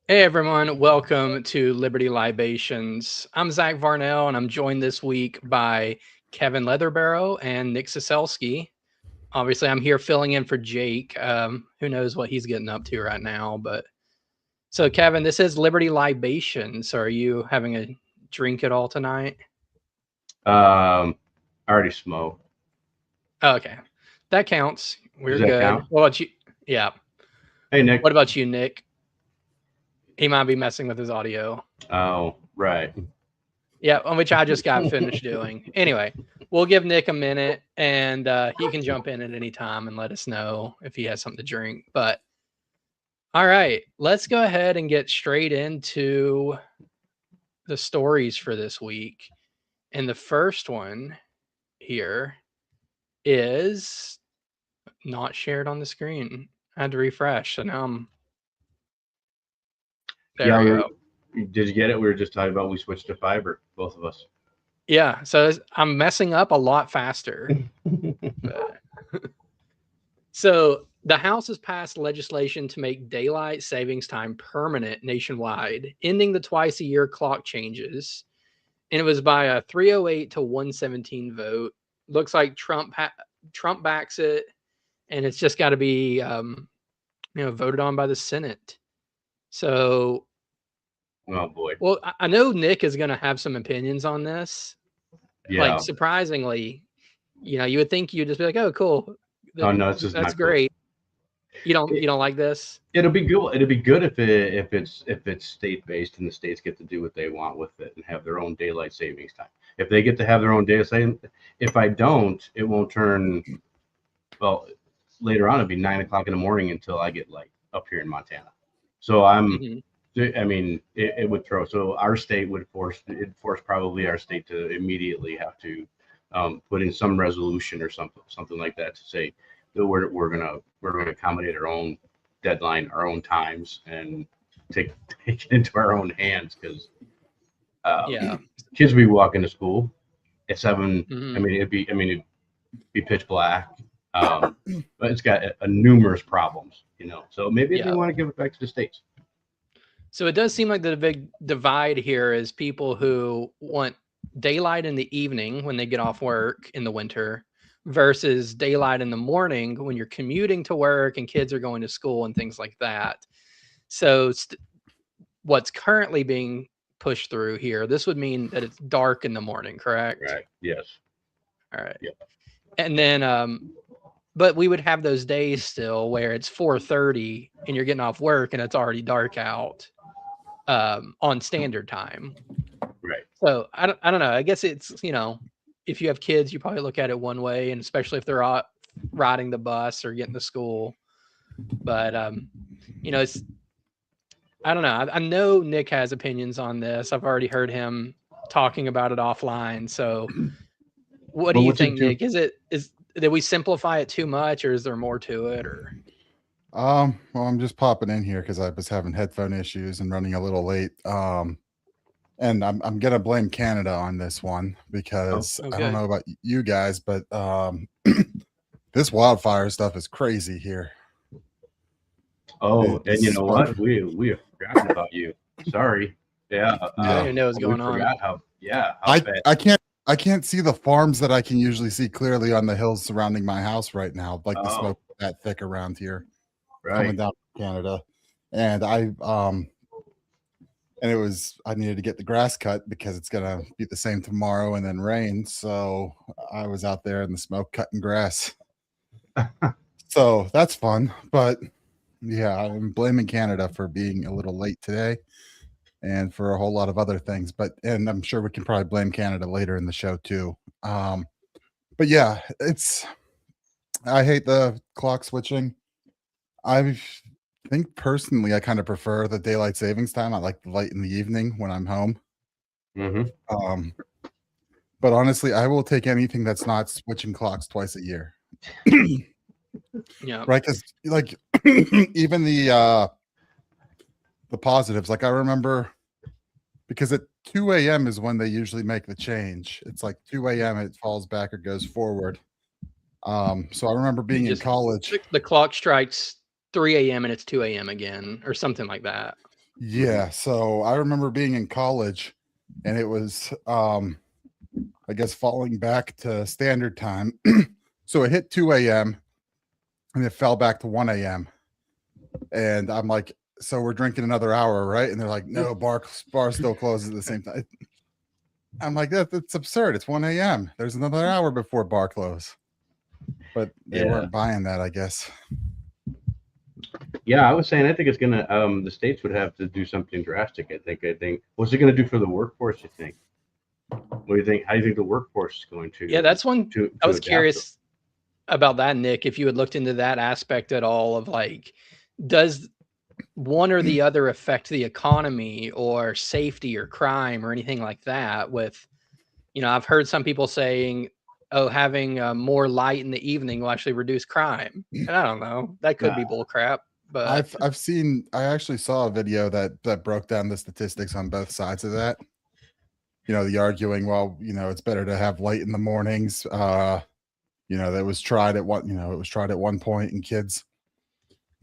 Hey everyone, welcome to Liberty Libations. I'm Zach Varnell, and I'm joined this week by Kevin Leatherbarrow and Nick Ciesielski. Obviously, I'm here filling in for Jake. Who knows what he's getting up to right now? But so, Kevin, this is Liberty Libations. So are you having a drink at all tonight? I already smoke. Oh, okay, that counts. Does We're that good. count? What about you? Yeah. Hey, Nick. What about you, Nick? He might be messing with his audio. Oh, right. Yeah, on which I just got finished doing. Anyway, we'll give Nick a minute and he can jump in at any time and let us know if he has something to drink. But all right, let's go ahead and get straight into the stories for this week. And the first one here is not shared on the screen. I had to refresh. So now I'm there Yeah, we go. did you get it? We were just talking about we switched to fiber, both of us. Yeah, so I'm messing up a lot faster. But So the House has passed legislation to make daylight savings time permanent nationwide, ending the twice a year clock changes. And it was by a 308 to 117 vote. Looks like Trump backs it, and it's just got to be voted on by the Senate. So, Oh boy. well, I know Nick is going to have some opinions on this. Like Yeah. surprisingly, you would think you'd just be like, "Oh, cool, Oh no, this is that's not cool. great." You It, don't like this? it'll be good. It'll be good if it's state based and the states get to do what they want with it and have their own daylight savings time. If they get to have their own daylight saving, if I don't, it won't turn. Well, later on it'll be 9 o'clock in the morning until I get light up here in Montana. So Hmm. I mean, it would throw. So our state would force probably our state to immediately have to put in some resolution or something like that to say that we're gonna accommodate our own deadline, our own times, and take take it into our own hands because Yeah. kids will be walking to school at 7. I Mhm. mean, it'd be pitch black. But it's got a numerous problems, So maybe they Yeah. want to give it back to the states. So it does seem like the big divide here is people who want daylight in the evening when they get off work in the winter versus daylight in the morning when you're commuting to work and kids are going to school and things like that. So what's currently being pushed through here, this would mean that it's dark in the morning, correct? Right. Yes. All right. Yeah. And then but we would have those days still where it's 4:30 and you're getting off work and it's already dark out on standard time. Right. So I don't know. I guess it's if you have kids, you probably look at it one way, and especially if they're out riding the bus or getting to school. But it's I don't know. I know Nick has opinions on this. I've already heard him talking about it offline. So what do But you what's think, it do? Nick? Is did we simplify it too much, or is there more to it? Or Well, I'm just popping in here because I was having headphone issues and running a little late. And I'm gonna blame Canada on this one Oh, because I don't okay, know about you guys, but this wildfire stuff is crazy here. oh, and you It's know fun. what? We have forgotten about you. Sorry. Yeah. I don't Yeah, even know what's We going on. forgot how I bad. I can't I can't see the farms that I can usually see clearly on the hills surrounding my house right now. Like the Oh, smoke that thick around here coming right. down from Canada, and and it was I needed to get the grass cut because it's gonna be the same tomorrow and then rain. So I was out there in the smoke cutting grass. So that's fun. But yeah, I'm blaming Canada for being a little late today and for a whole lot of other things. And I'm sure we can probably blame Canada later in the show too. Um, but yeah, I hate the clock switching. I think personally I kind of prefer the daylight savings time. I like the light in the evening when I'm home. Mm-hmm. Um, But honestly, I will take anything that's not switching clocks twice a year. Yeah, Right? Because like even the positives, like I remember because at 2 a.m. is when they usually make the change. It's like 2 a.m. it falls back or goes forward. So I remember you being in just college. the clock strikes 3 a.m. and it's 2 a.m. again, or something like that. Yeah, so I remember being in college, and it was I guess falling back to standard time. So it hit 2 a.m. and it fell back to 1 a.m. And I'm like, so we're drinking another hour, right? And they're like, no, bar still closes at the same time. I'm like, that's absurd. It's 1 a.m. There's another hour before bar close. But they weren't buying that, I guess. Yeah, I was saying I think it's gonna the states would have to do something drastic. I think what's it gonna do for the workforce, you think? What do you think? How do you think the workforce is going to? Yeah, that's one. I was adapt curious about that, Nick, if you had looked into that aspect at all of like, does one or the other affect the economy or safety or crime or anything like that? With, I've heard some people saying, oh, having more light in the evening will actually reduce crime. And I don't know, that could be bull crap. But I actually saw a video that broke down the statistics on both sides of that. The arguing, well, it's better to have light in the mornings. That was tried at one point, and kids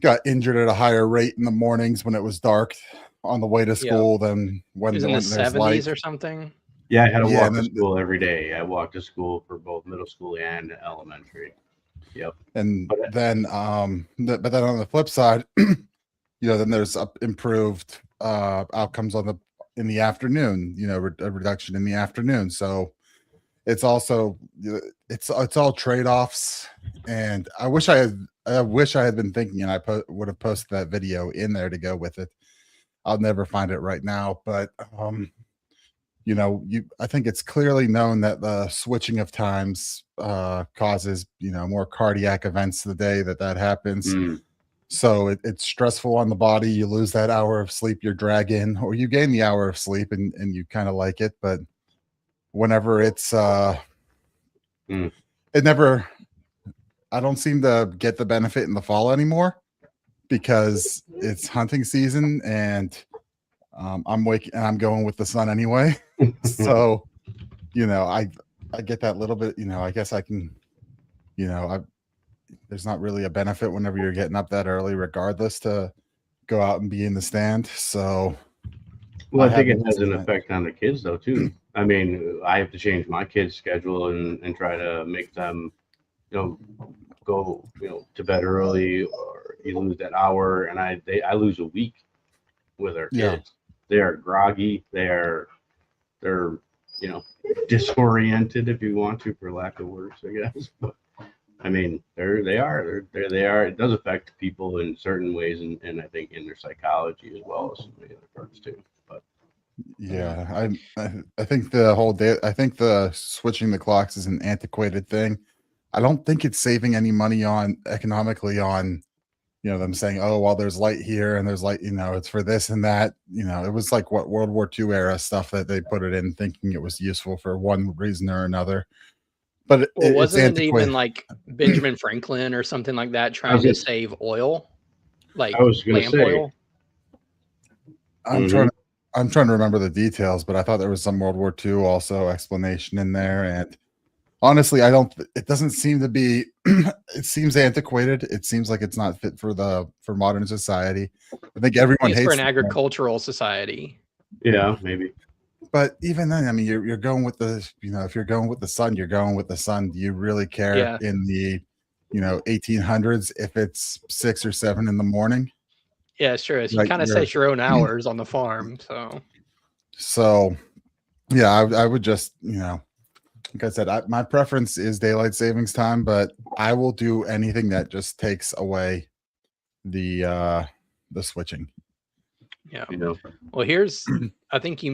got injured at a higher rate in the mornings when it was dark on the way to school than when, it was in the there's 70s light or something. Yeah, I had to walk to school every day. I walked to school for both middle school and elementary. Yep. And then on the flip side, then there's improved outcomes in the afternoon. A reduction in the afternoon. So it's also it's all trade-offs. And I wish I had been thinking, and I would have posted that video in there to go with it. I'll never find it right now, but I think it's clearly known that the switching of times causes more cardiac events the day that happens. So it's stressful on the body. You lose that hour of sleep you're dragging, or you gain the hour of sleep and you kind of like it, but whenever it's I don't seem to get the benefit in the fall anymore because it's hunting season and I'm going with the sun anyway. So, I get that little bit, I guess I can, there's not really a benefit whenever you're getting up that early, regardless, to go out and be in the stand. So, well, I think it has an effect on the kids though, too. I mean, I have to change my kids' schedule and try to make them, go, to bed early, or you lose that hour, and I lose a week with our kids. Yeah. They are groggy. They're disoriented, if you want to, for lack of words, I guess. But I mean, they are. It does affect people in certain ways, and I think in their psychology as well as some of the other parts too. But yeah, I think the whole day. I think the switching the clocks is an antiquated thing. I don't think it's saving any money economically on them saying, oh, well, there's light here and there's light, it's for this and that. It was like what World War II era stuff that they put it in thinking it was useful for one reason or another. But wasn't it even like Benjamin Franklin or something like that trying to save oil? Like I was going to say, oil? I'm trying to remember the details, but I thought there was some World War II also explanation in there. And honestly, it doesn't seem to be, it seems antiquated. It seems like it's not fit for modern society. I think everyone hates for an agricultural society. Yeah, maybe. But even then, I mean, you're going with the, if you're going with the sun, you're going with the sun. Do you really care in the, 1800s if it's 6 or 7 in the morning? Yeah, sure. You kind of set your own hours on the farm. So yeah, I would just, like I said, my preference is daylight savings time, but I will do anything that just takes away the switching. Yeah. Well, I think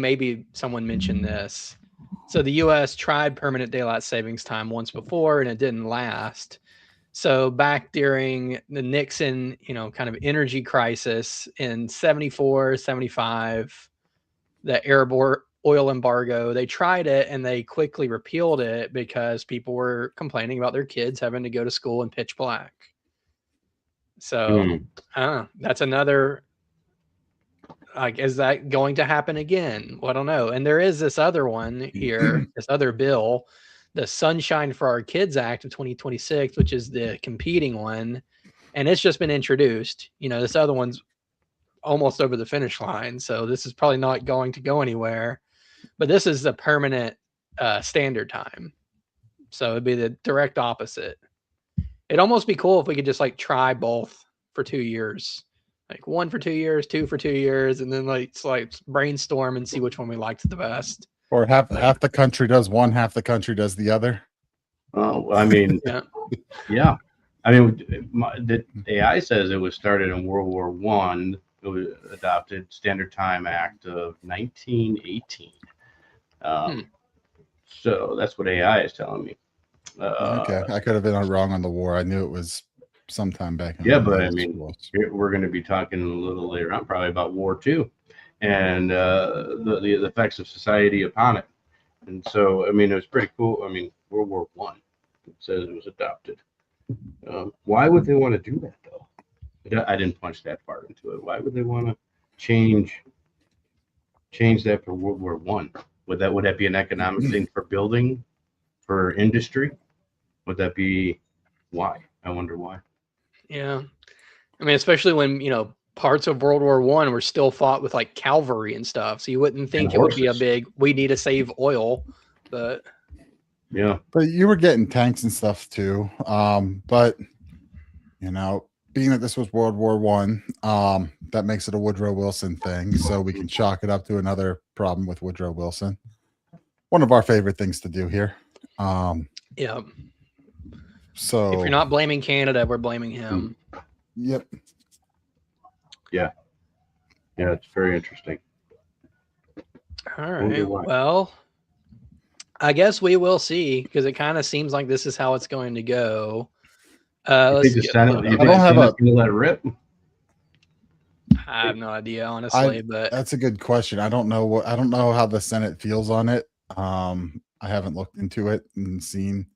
someone mentioned this. So the U.S. tried permanent daylight savings time once before, and it didn't last. So back during the Nixon, kind of energy crisis in 74, 75, the Arab oil embargo, they tried it and they quickly repealed it because people were complaining about their kids having to go to school in pitch black. So that's another, like, is that going to happen again? Well, I don't know. And there is this other one here, this other bill, the Sunshine for Our Kids Act of 2026, which is the competing one. And it's just been introduced. This other one's almost over the finish line. So this is probably not going to go anywhere. But this is the permanent standard time. So it'd be the direct opposite. It'd almost be cool if we could just like try both for 2 years. Like 1 for 2 years, 2 for 2 years, and then like brainstorm and see which one we liked the best. Or half the country does one, half the country does the other. Oh, I mean, yeah. I mean, the AI says it was started in World War I. It was adopted Standard Time Act of 1918. So that's what AI is telling me. Okay, I could have been wrong on the war. I knew it was sometime back. But I mean, we're going to be talking a little later on, probably about War II, and the effects of society upon it. And so, I mean, it was pretty cool. I mean, World War I, it says it was adopted. Why would they want to do that though? I didn't punch that far into it. Why would they want to change that for World War I? Would that be an economic thing for building, for industry? Would that be why? I wonder why. Yeah, I mean, especially when parts of World War I were still fought with like cavalry and stuff, so you wouldn't think it would be a big we need to save oil, but yeah. But you were getting tanks and stuff too. But being that this was World War I, that makes it a Woodrow Wilson thing, so we can chalk it up to another problem with Woodrow Wilson. One of our favorite things to do here. Yeah. So if you're not blaming Canada, we're blaming him. Yep. Yeah. Yeah, it's very interesting. All right. Well, I guess we will see, because it kind of seems like this is how it's going to go. Let's get I don't have a let it rip. I have no idea, honestly, but that's a good question. I don't know how the Senate feels on it. I haven't looked into it and seen,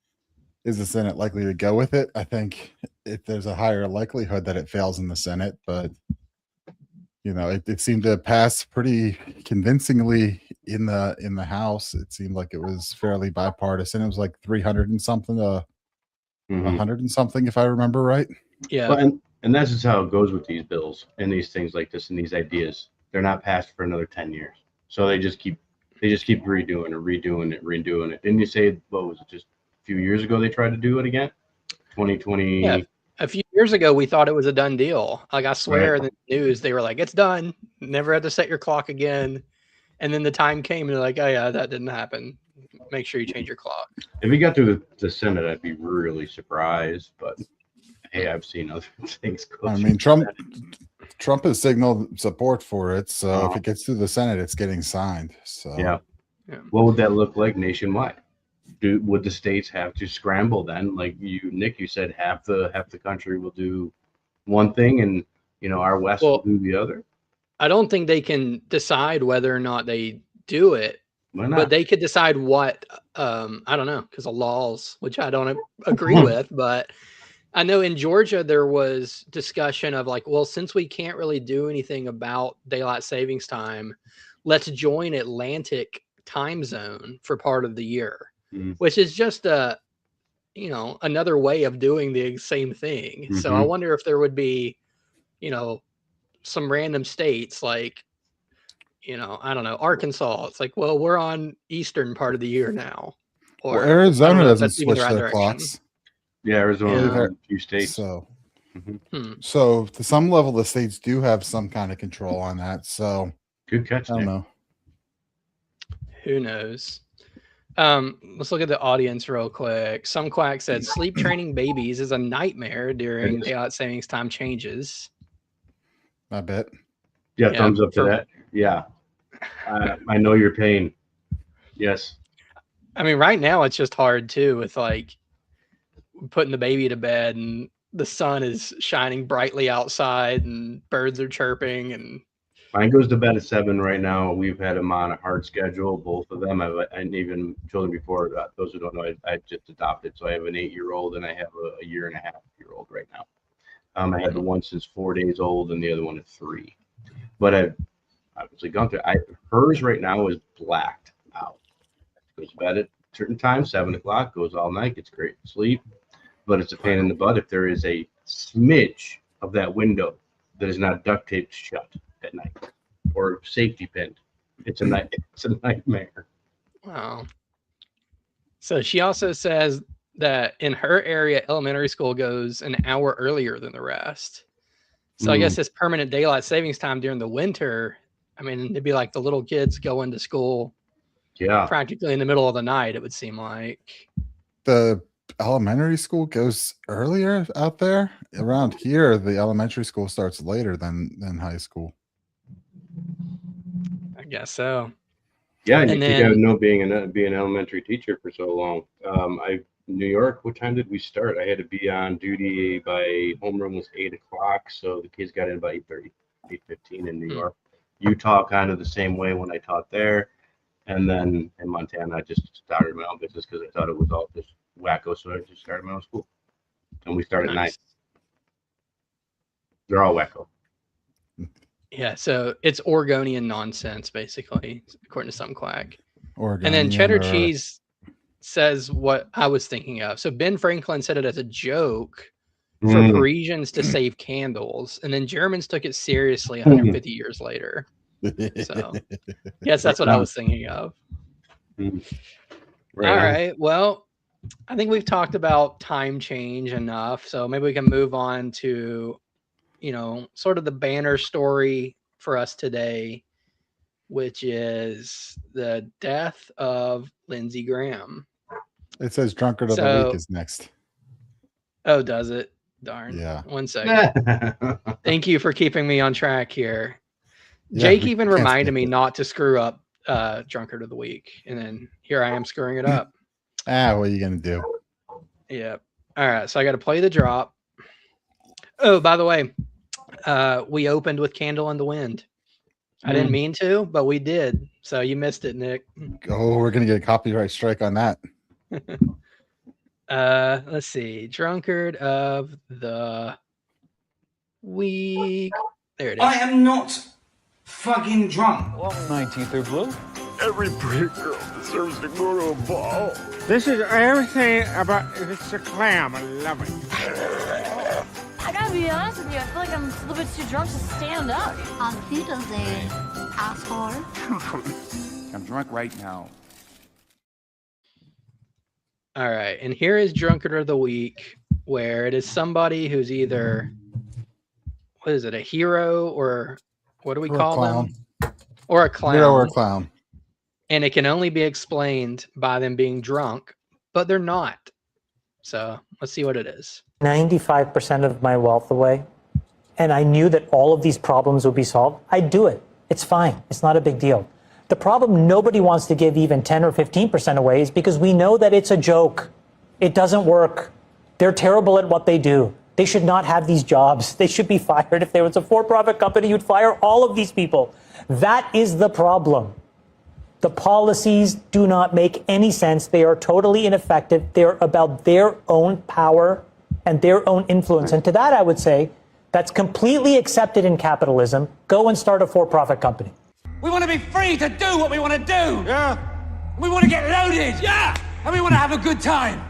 is the Senate likely to go with it? I think if there's a higher likelihood that it fails in the Senate, but it seemed to pass pretty convincingly in the House. It seemed like it was fairly bipartisan. It was like 300 and something, 100 and something, if I remember right. Yeah. Well, and that's just how it goes with these bills and these things like this and these ideas. They're not passed for another 10 years. So they just keep redoing it. Didn't you say, what was it, just a few years ago they tried to do it again? 2020. Yeah. A few years ago, we thought it was a done deal. Like, I swear, in the news, they were like, it's done. Never had to set your clock again. And then the time came, and they're like, oh, yeah, that didn't happen. Make sure you change your clock. If we got through the Senate, I'd be really surprised. But, hey, I've seen other things go. I mean, Trump has signaled support for it. So if it gets through the Senate, it's getting signed. So yeah. What would that look like nationwide? Would the states have to scramble then? Like Nick, you said half the country will do one thing, and our West will do the other. I don't think they can decide whether or not they do it. Why not? But they could decide what. I don't know, because of laws, which I don't agree with. But I know in Georgia there was discussion of like, well, since we can't really do anything about daylight savings time, let's join Atlantic time zone for part of the year. Which is just another way of doing the same thing. So I wonder if there would be, some random states like, I don't know, Arkansas. It's like, well, we're on Eastern part of the year now. Or Arizona doesn't switch their clocks. Yeah, Arizona, a few states. So, so to some level, the states do have some kind of control on that. So good catch. I don't know. Who knows? Let's look at the audience real quick. Some quack said sleep training babies is a nightmare during daylight savings time changes. I bet. Yeah, thumbs up to that. Yeah. I know your pain. Yes. I mean, right now it's just hard too with like putting the baby to bed and the sun is shining brightly outside and birds are chirping and mine goes to bed at 7 right now. We've had them on a hard schedule, both of them. And even children before, those who don't know, I just adopted. So I have an 8-year-old and I have a 1.5-year-old right now. I had the one since 4 days old and the other one at 3. But I've obviously gone through. Hers right now is blacked out. Goes to bed at a certain time, 7 o'clock, goes all night, gets great sleep. But it's a pain in the butt if there is a smidge of that window that is not duct taped shut. at night or safety pinned. It's a nightmare. Wow. So she also says that in her area, elementary school goes an hour earlier than the rest. So I guess this permanent daylight savings time during the winter, I mean, it'd be like the little kids going to school practically in the middle of the night, it would seem like. The elementary school goes earlier out there. Around here, the elementary school starts later than high school. I guess so. Yeah, and you gotta know being an elementary teacher for so long. New York, what time did we start? I had to be on duty by homeroom was 8 o'clock, so the kids got in by 8:30, 8:15 in New York. Utah, kind of the same way when I taught there, and then in Montana, I just started my own business because I thought it was all just wacko, so I just started my own school, and we started at 9. They're all wacko. Yeah, so it's Oregonian nonsense, basically, according to some quack. Oregonian, and then cheddar cheese says what I was thinking of. So Ben Franklin said it as a joke for Parisians to save candles, and then Germans took it seriously 150 years later. So yes, that's what I was thinking of. Right. All right, well, I think we've talked about time change enough, so maybe we can move on to, you know, sort of the banner story for us today, which is the death of Lindsey Graham. It says drunkard of the week is next. Oh, does it? Darn. Yeah. 1 second. Thank you for keeping me on track here. Yeah, Jake even reminded me not to screw up drunkard of the week, and then here I am screwing it up. What are you gonna do? Yeah. All right, so I got to play the drop. Oh, by the way, we opened with Candle in the Wind. I didn't mean to, but we did. So you missed it, Nick. Oh, we're gonna get a copyright strike on that. Let's see. Drunkard of the week. There it is. I am not fucking drunk. Well, 19th are blue. Every pretty girl deserves to go to a ball. This is everything about it's a clam. I love it. I gotta be honest with you, I feel like I'm a little bit too drunk to stand up. On Wiedersehen, asshole. I'm drunk right now. All right, and here is Drunkard of the Week, where it is somebody who's either, what is it, a hero or what do we call them? Or a clown. Hero or a clown. And it can only be explained by them being drunk, but they're not. So let's see what it is. 95% of my wealth away, and I knew that all of these problems would be solved, I'd do it. It's fine. It's not a big deal. The problem nobody wants to give even 10 or 15% away is because we know that it's a joke. It doesn't work. They're terrible at what they do. They should not have these jobs. They should be fired. If there was a for-profit company, you'd fire all of these people. That is the problem. The policies do not make any sense. They are totally ineffective. They're about their own power and their own influence. And to that, I would say, that's completely accepted in capitalism. Go and start a for-profit company. We want to be free to do what we want to do. Yeah. We want to get loaded. Yeah. And we want to have a good time.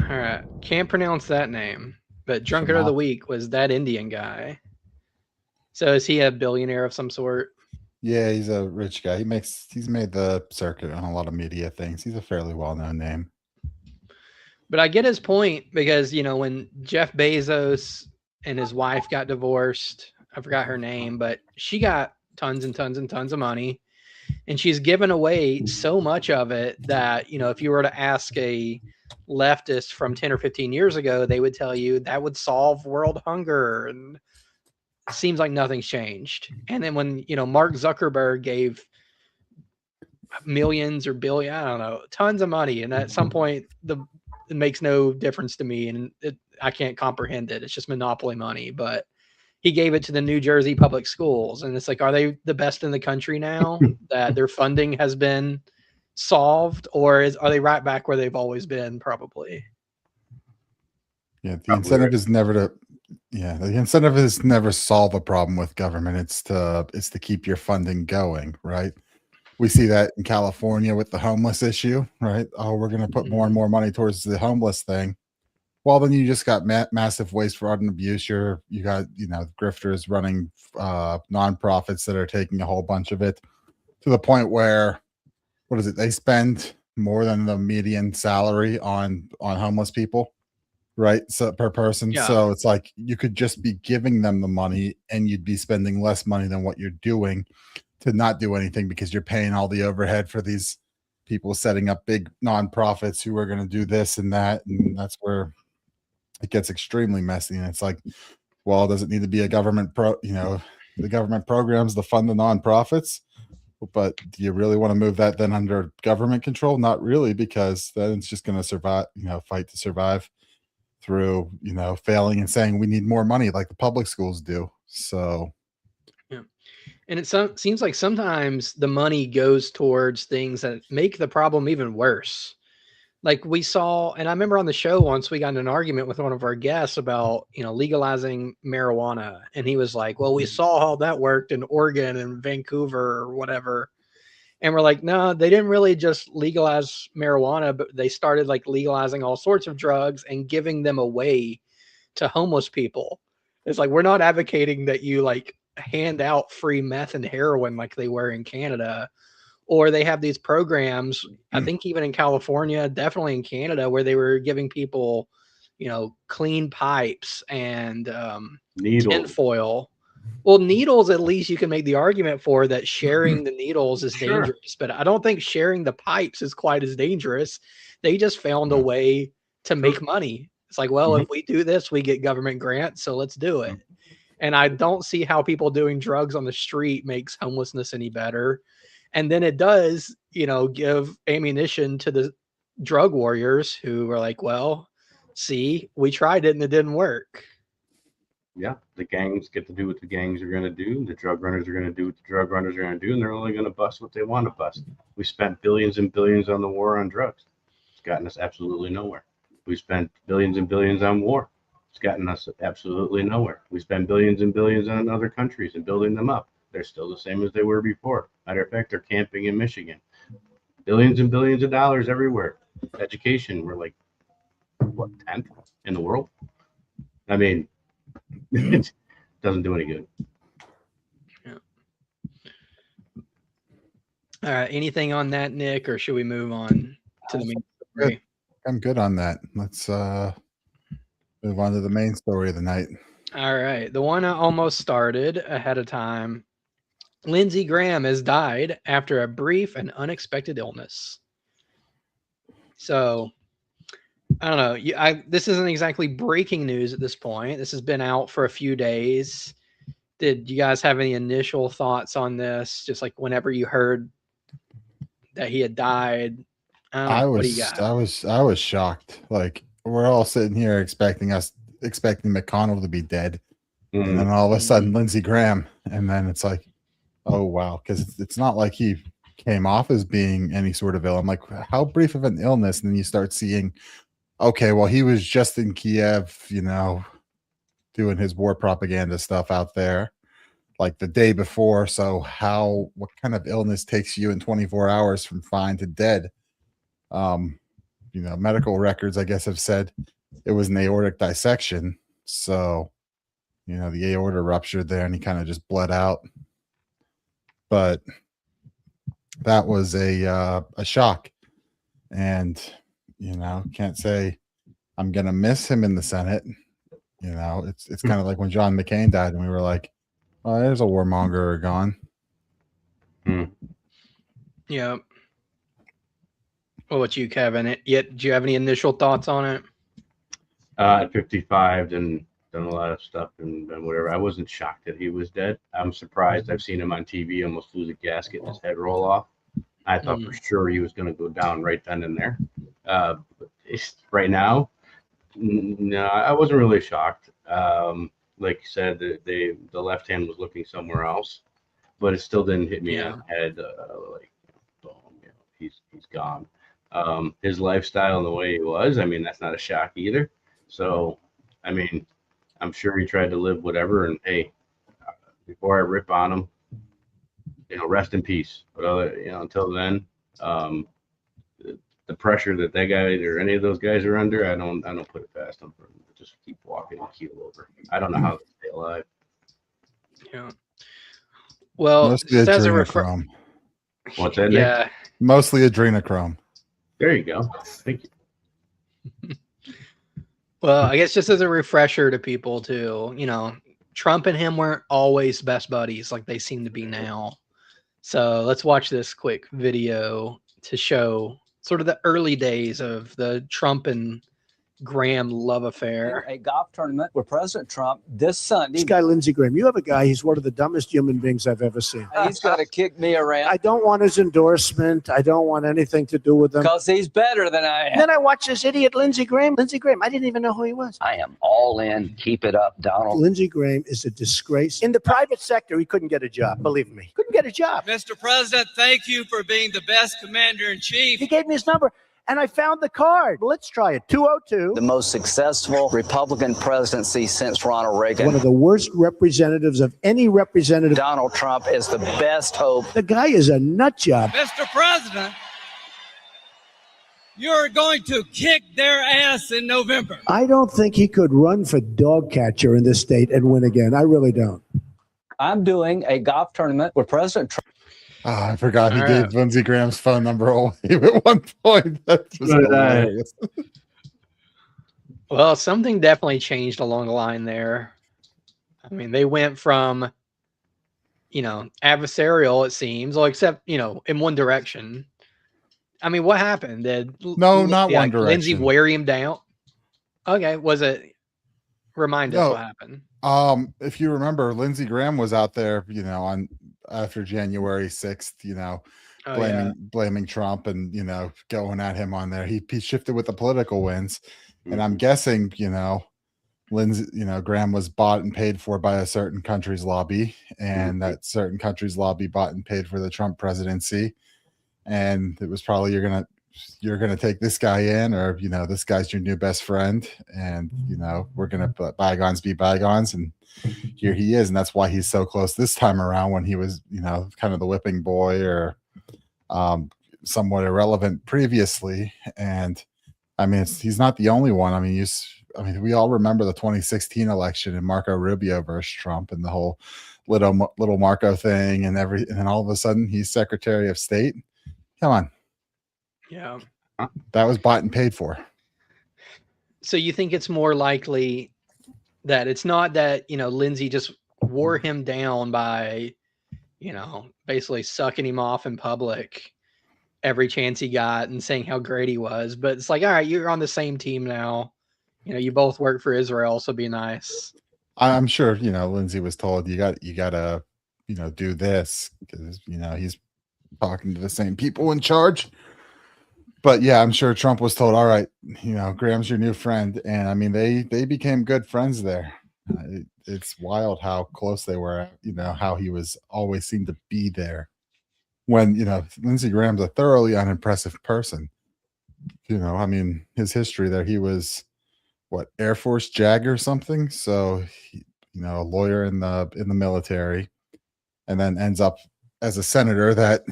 All right, can't pronounce that name, but Drunkard of the Week was that Indian guy. So is he a billionaire of some sort? Yeah, he's a rich guy. He's made the circuit on a lot of media things. He's a fairly well-known name. But I get his point because, you know, when Jeff Bezos and his wife got divorced, I forgot her name, but she got tons and tons and tons of money, and she's given away so much of it that, you know, if you were to ask a leftist from 10 or 15 years ago, they would tell you that would solve world hunger, and it seems like nothing's changed. And then when, you know, Mark Zuckerberg gave millions or billion, I don't know, tons of money, and at some point it makes no difference to me, and I can't comprehend it. It's just monopoly money, but he gave it to the New Jersey public schools, and it's like, are they the best in the country now that their funding has been solved, or are they right back where they've always been? Probably. Yeah, the incentive is never to. Yeah, the incentive is never solve a problem with government. It's to keep your funding going, right? We see that in California with the homeless issue, right? Oh, we're going to put more and more money towards the homeless thing. Well, then you just got massive waste, fraud, and abuse. You got, grifters running nonprofits that are taking a whole bunch of it to the point where, what is it? They spend more than the median salary on homeless people, right? So per person. Yeah. So it's like you could just be giving them the money and you'd be spending less money than what you're doing to not do anything, because you're paying all the overhead for these people setting up big nonprofits who are going to do this and that. And that's where it gets extremely messy. And it's like, well, does it need to be a government the government programs to fund the nonprofits? But do you really want to move that then under government control? Not really, because then it's just going to survive, fight to survive through, failing and saying we need more money like the public schools do. So, yeah. And it seems like sometimes the money goes towards things that make the problem even worse. Like we saw, and I remember on the show once we got in an argument with one of our guests about, legalizing marijuana. And he was like, well, we saw how that worked in Oregon and Vancouver or whatever. And we're like, no, they didn't really just legalize marijuana, but they started like legalizing all sorts of drugs and giving them away to homeless people. It's like, we're not advocating that you like hand out free meth and heroin like they were in Canada. Or they have these programs, I think even in California, definitely in Canada, where they were giving people, clean pipes and tinfoil. Well, needles, at least you can make the argument for that sharing the needles is dangerous. But I don't think sharing the pipes is quite as dangerous. They just found a way to make money. It's like, well, if we do this, we get government grants, so let's do it. And I don't see how people doing drugs on the street makes homelessness any better. And then it does, give ammunition to the drug warriors who are like, well, see, we tried it and it didn't work. Yeah, the gangs get to do what the gangs are going to do. The drug runners are going to do what the drug runners are going to do, and they're only going to bust what they want to bust. We spent billions and billions on the war on drugs. It's gotten us absolutely nowhere. We spent billions and billions on war. It's gotten us absolutely nowhere. We spend billions and billions on other countries and building them up. They're still the same as they were before. Matter of fact, they're camping in Michigan. Billions and billions of dollars everywhere. Education, we're like, 10th in the world? I mean, it doesn't do any good. Yeah. All right. Anything on that, Nick, or should we move on to the main story? I'm good on that. Let's move on to the main story of the night. All right. The one I almost started ahead of time. Lindsey Graham has died after a brief and unexpected illness. So, I don't know. This isn't exactly breaking news at this point. This has been out for a few days. Did you guys have any initial thoughts on this? Just like whenever you heard that he had died? I was shocked. Like, we're all sitting here expecting McConnell to be dead. And then all of a sudden Lindsey Graham. And then it's like, oh, wow. Because it's not like he came off as being any sort of ill. I'm like, how brief of an illness? And then you start seeing, okay, well, he was just in Kiev, doing his war propaganda stuff out there like the day before. So what kind of illness takes you in 24 hours from fine to dead? Medical records, I guess, have said it was an aortic dissection. So, the aorta ruptured there and he kind of just bled out. But that was a shock. And, can't say I'm going to miss him in the Senate. It's kind of like when John McCain died and we were like, oh, there's a warmonger gone. Yeah. What about you, Kevin? Do you have any initial thoughts on it? At 55 and done a lot of stuff and whatever. I wasn't shocked that he was dead. I'm surprised. I've seen him on TV almost lose a gasket and his head roll off. I thought for sure he was going to go down right then and there. Right now, no, I wasn't really shocked. Like you said, the left hand was looking somewhere else, but it still didn't hit me on the head. Boom, he's gone. His lifestyle and the way he was, that's not a shock either. So, I'm sure he tried to live whatever. And hey, before I rip on him, rest in peace. But until then, the pressure that guy or any of those guys are under, I don't put it past them for them to just keep walking and keel over. I don't know how they stay alive. Yeah. Well, Mostly just as a adrenochrome. What's that? Nick? yeah. Mostly adrenochrome. There you go. Thank you. Well, I guess just as a refresher to people too, you know, Trump and him weren't always best buddies like they seem to be now. So let's watch this quick video to show sort of the early days of the Trump and Graham love affair. A golf tournament where President Trump this Sunday. This guy, Lindsey Graham, you have a guy, he's one of the dumbest human beings I've ever seen. He's going to kick me around. I don't want his endorsement. I don't want anything to do with him. Because he's better than I am. Then I watched this idiot, Lindsey Graham. Lindsey Graham, I didn't even know who he was. I am all in. Keep it up, Donald. Lindsey Graham is a disgrace. In the private sector, he couldn't get a job. Believe me. Couldn't get a job. Mr. President, thank you for being the best commander-in-chief. He gave me his number. And I found the card. Let's try it. 202. The most successful Republican presidency since Ronald Reagan. One of the worst representatives of any representative. Donald Trump is the best hope. The guy is a nut job. Mr. President, you're going to kick their ass in November. I don't think he could run for dog catcher in this state and win again. I really don't. I'm doing a golf tournament where President Trump. Oh, I forgot he gave Lindsey Graham's phone number away at one point. That was hilarious. Well, something definitely changed along the line there. I mean, they went from, you know, adversarial, it seems, well, except, you know, in one direction. I mean, what happened? No, not one direction. Lindsey wear him down? Okay, was it? Remind us what happened. If you remember, Lindsey Graham was out there, you know, after January 6th, you know, blaming Trump and, you know, going at him on there. He shifted with the political wins. And I'm guessing, you know, Graham was bought and paid for by a certain country's lobby, and that certain country's lobby bought and paid for the Trump presidency. And it was probably, you're gonna take this guy in, or, you know, this guy's your new best friend, and, you know, we're gonna let bygones be bygones. And here he is, and that's why he's so close this time around, when he was, you know, kind of the whipping boy, or somewhat irrelevant previously. And I mean, he's not the only one. I mean, we all remember the 2016 election and Marco Rubio versus Trump and the whole little Marco thing and then all of a sudden he's Secretary of State. Come on. Yeah. That was bought and paid for. So you think it's more likely that it's not that, you know, Lindsey just wore him down by, you know, basically sucking him off in public every chance he got and saying how great he was, but it's like, all right, you're on the same team now. You know, you both work for Israel, so be nice. I'm sure, you know, Lindsey was told you gotta, you know, do this because, you know, he's talking to the same people in charge. But yeah, I'm sure Trump was told, all right, you know, Graham's your new friend. And I mean, they became good friends there. It's wild how close they were, you know, how he was always seemed to be there. When, you know, Lindsey Graham's a thoroughly unimpressive person. You know, I mean, his history there, he was Air Force JAG or something. So, you know, a lawyer in the military, and then ends up as a senator that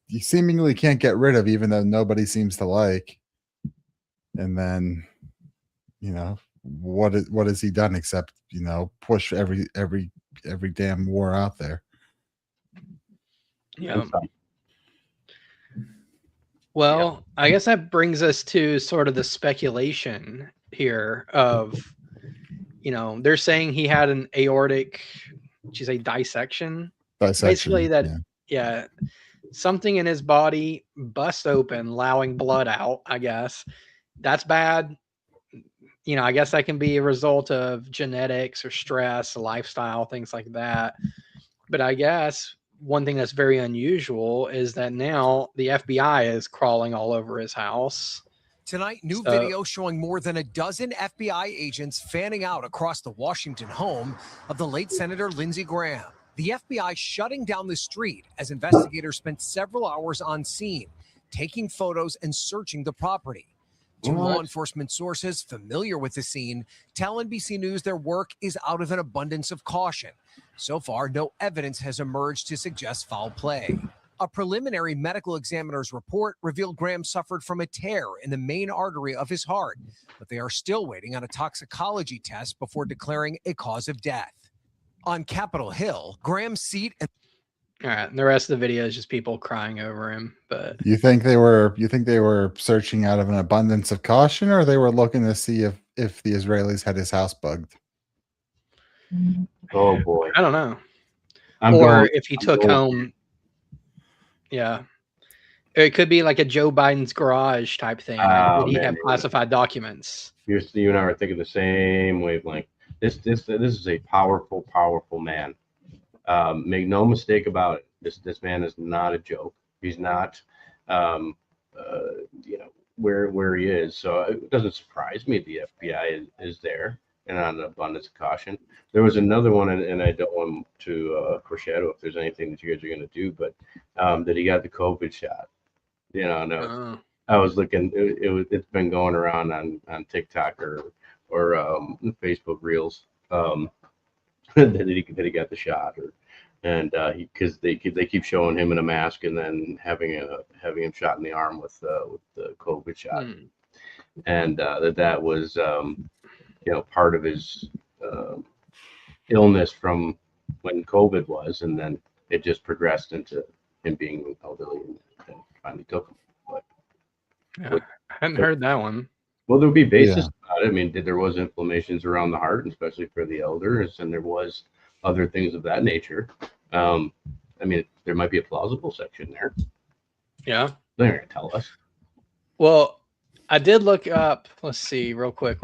you seemingly can't get rid of, even though nobody seems to like. And then, you know, what has he done except, you know, push every damn war out there? Yeah. Well, I guess that brings us to sort of the speculation here of, you know, they're saying he had an aortic, dissection. Basically that, yeah, something in his body bust open, allowing blood out, I guess. That's bad. You know, I guess that can be a result of genetics or stress, lifestyle, things like that. But I guess one thing that's very unusual is that now the FBI is crawling all over his house. Tonight, new video showing more than a dozen FBI agents fanning out across the Washington home of the late Senator Lindsey Graham. The FBI shutting down the street as investigators spent several hours on scene, taking photos and searching the property. Two law enforcement sources familiar with the scene tell NBC News their work is out of an abundance of caution. So far, no evidence has emerged to suggest foul play. A preliminary medical examiner's report revealed Graham suffered from a tear in the main artery of his heart, but they are still waiting on a toxicology test before declaring a cause of death. On Capitol Hill, Graham's seat and All right, and the rest of the video is just people crying over him. But You think they were searching out of an abundance of caution, or they were looking to see if the Israelis had his house bugged? Oh boy, I don't know. If he took home, yeah, or it could be like a Joe Biden's garage type thing. Like, did he have classified documents? You and I are thinking the same wavelength. This is a powerful man. Make no mistake about it. This man is not a joke. He's not, where he is. So it doesn't surprise me the FBI is there and on an abundance of caution. There was another one, and I don't want to foreshadow if there's anything that you guys are going to do, but that he got the COVID shot. No. I was looking. It's been going around on TikTok or Facebook Reels that he got the shot, because they keep showing him in a mask and then having him shot in the arm with the COVID shot, and that was part of his illness from when COVID was, and then it just progressed into him being elderly and finally took him. But I hadn't heard that one. Well, there would be basis about it. I mean, there was inflammations around the heart, especially for the elders, and there was other things of that nature. I mean, there might be a plausible section there. Yeah. They're going to tell us. Well, I did look up, let's see real quick,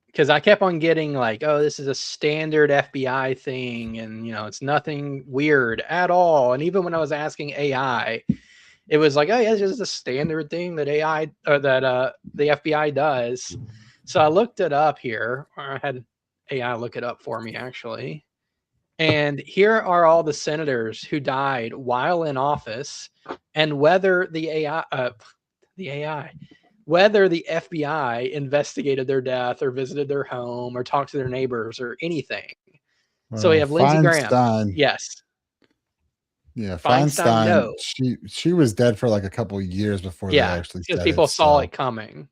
because I kept on getting like, oh, this is a standard FBI thing, and it's nothing weird at all. And even when I was asking AI, it was like, oh yeah, it's just a standard thing that AI or that the FBI does. So I looked it up here, or I had AI look it up for me actually. And here are all the senators who died while in office, and whether whether the FBI investigated their death or visited their home or talked to their neighbors or anything. So we have Lindsey Graham. Yes. Yeah, Feinstein. No. She was dead for like a couple of years before they actually said people saw it coming.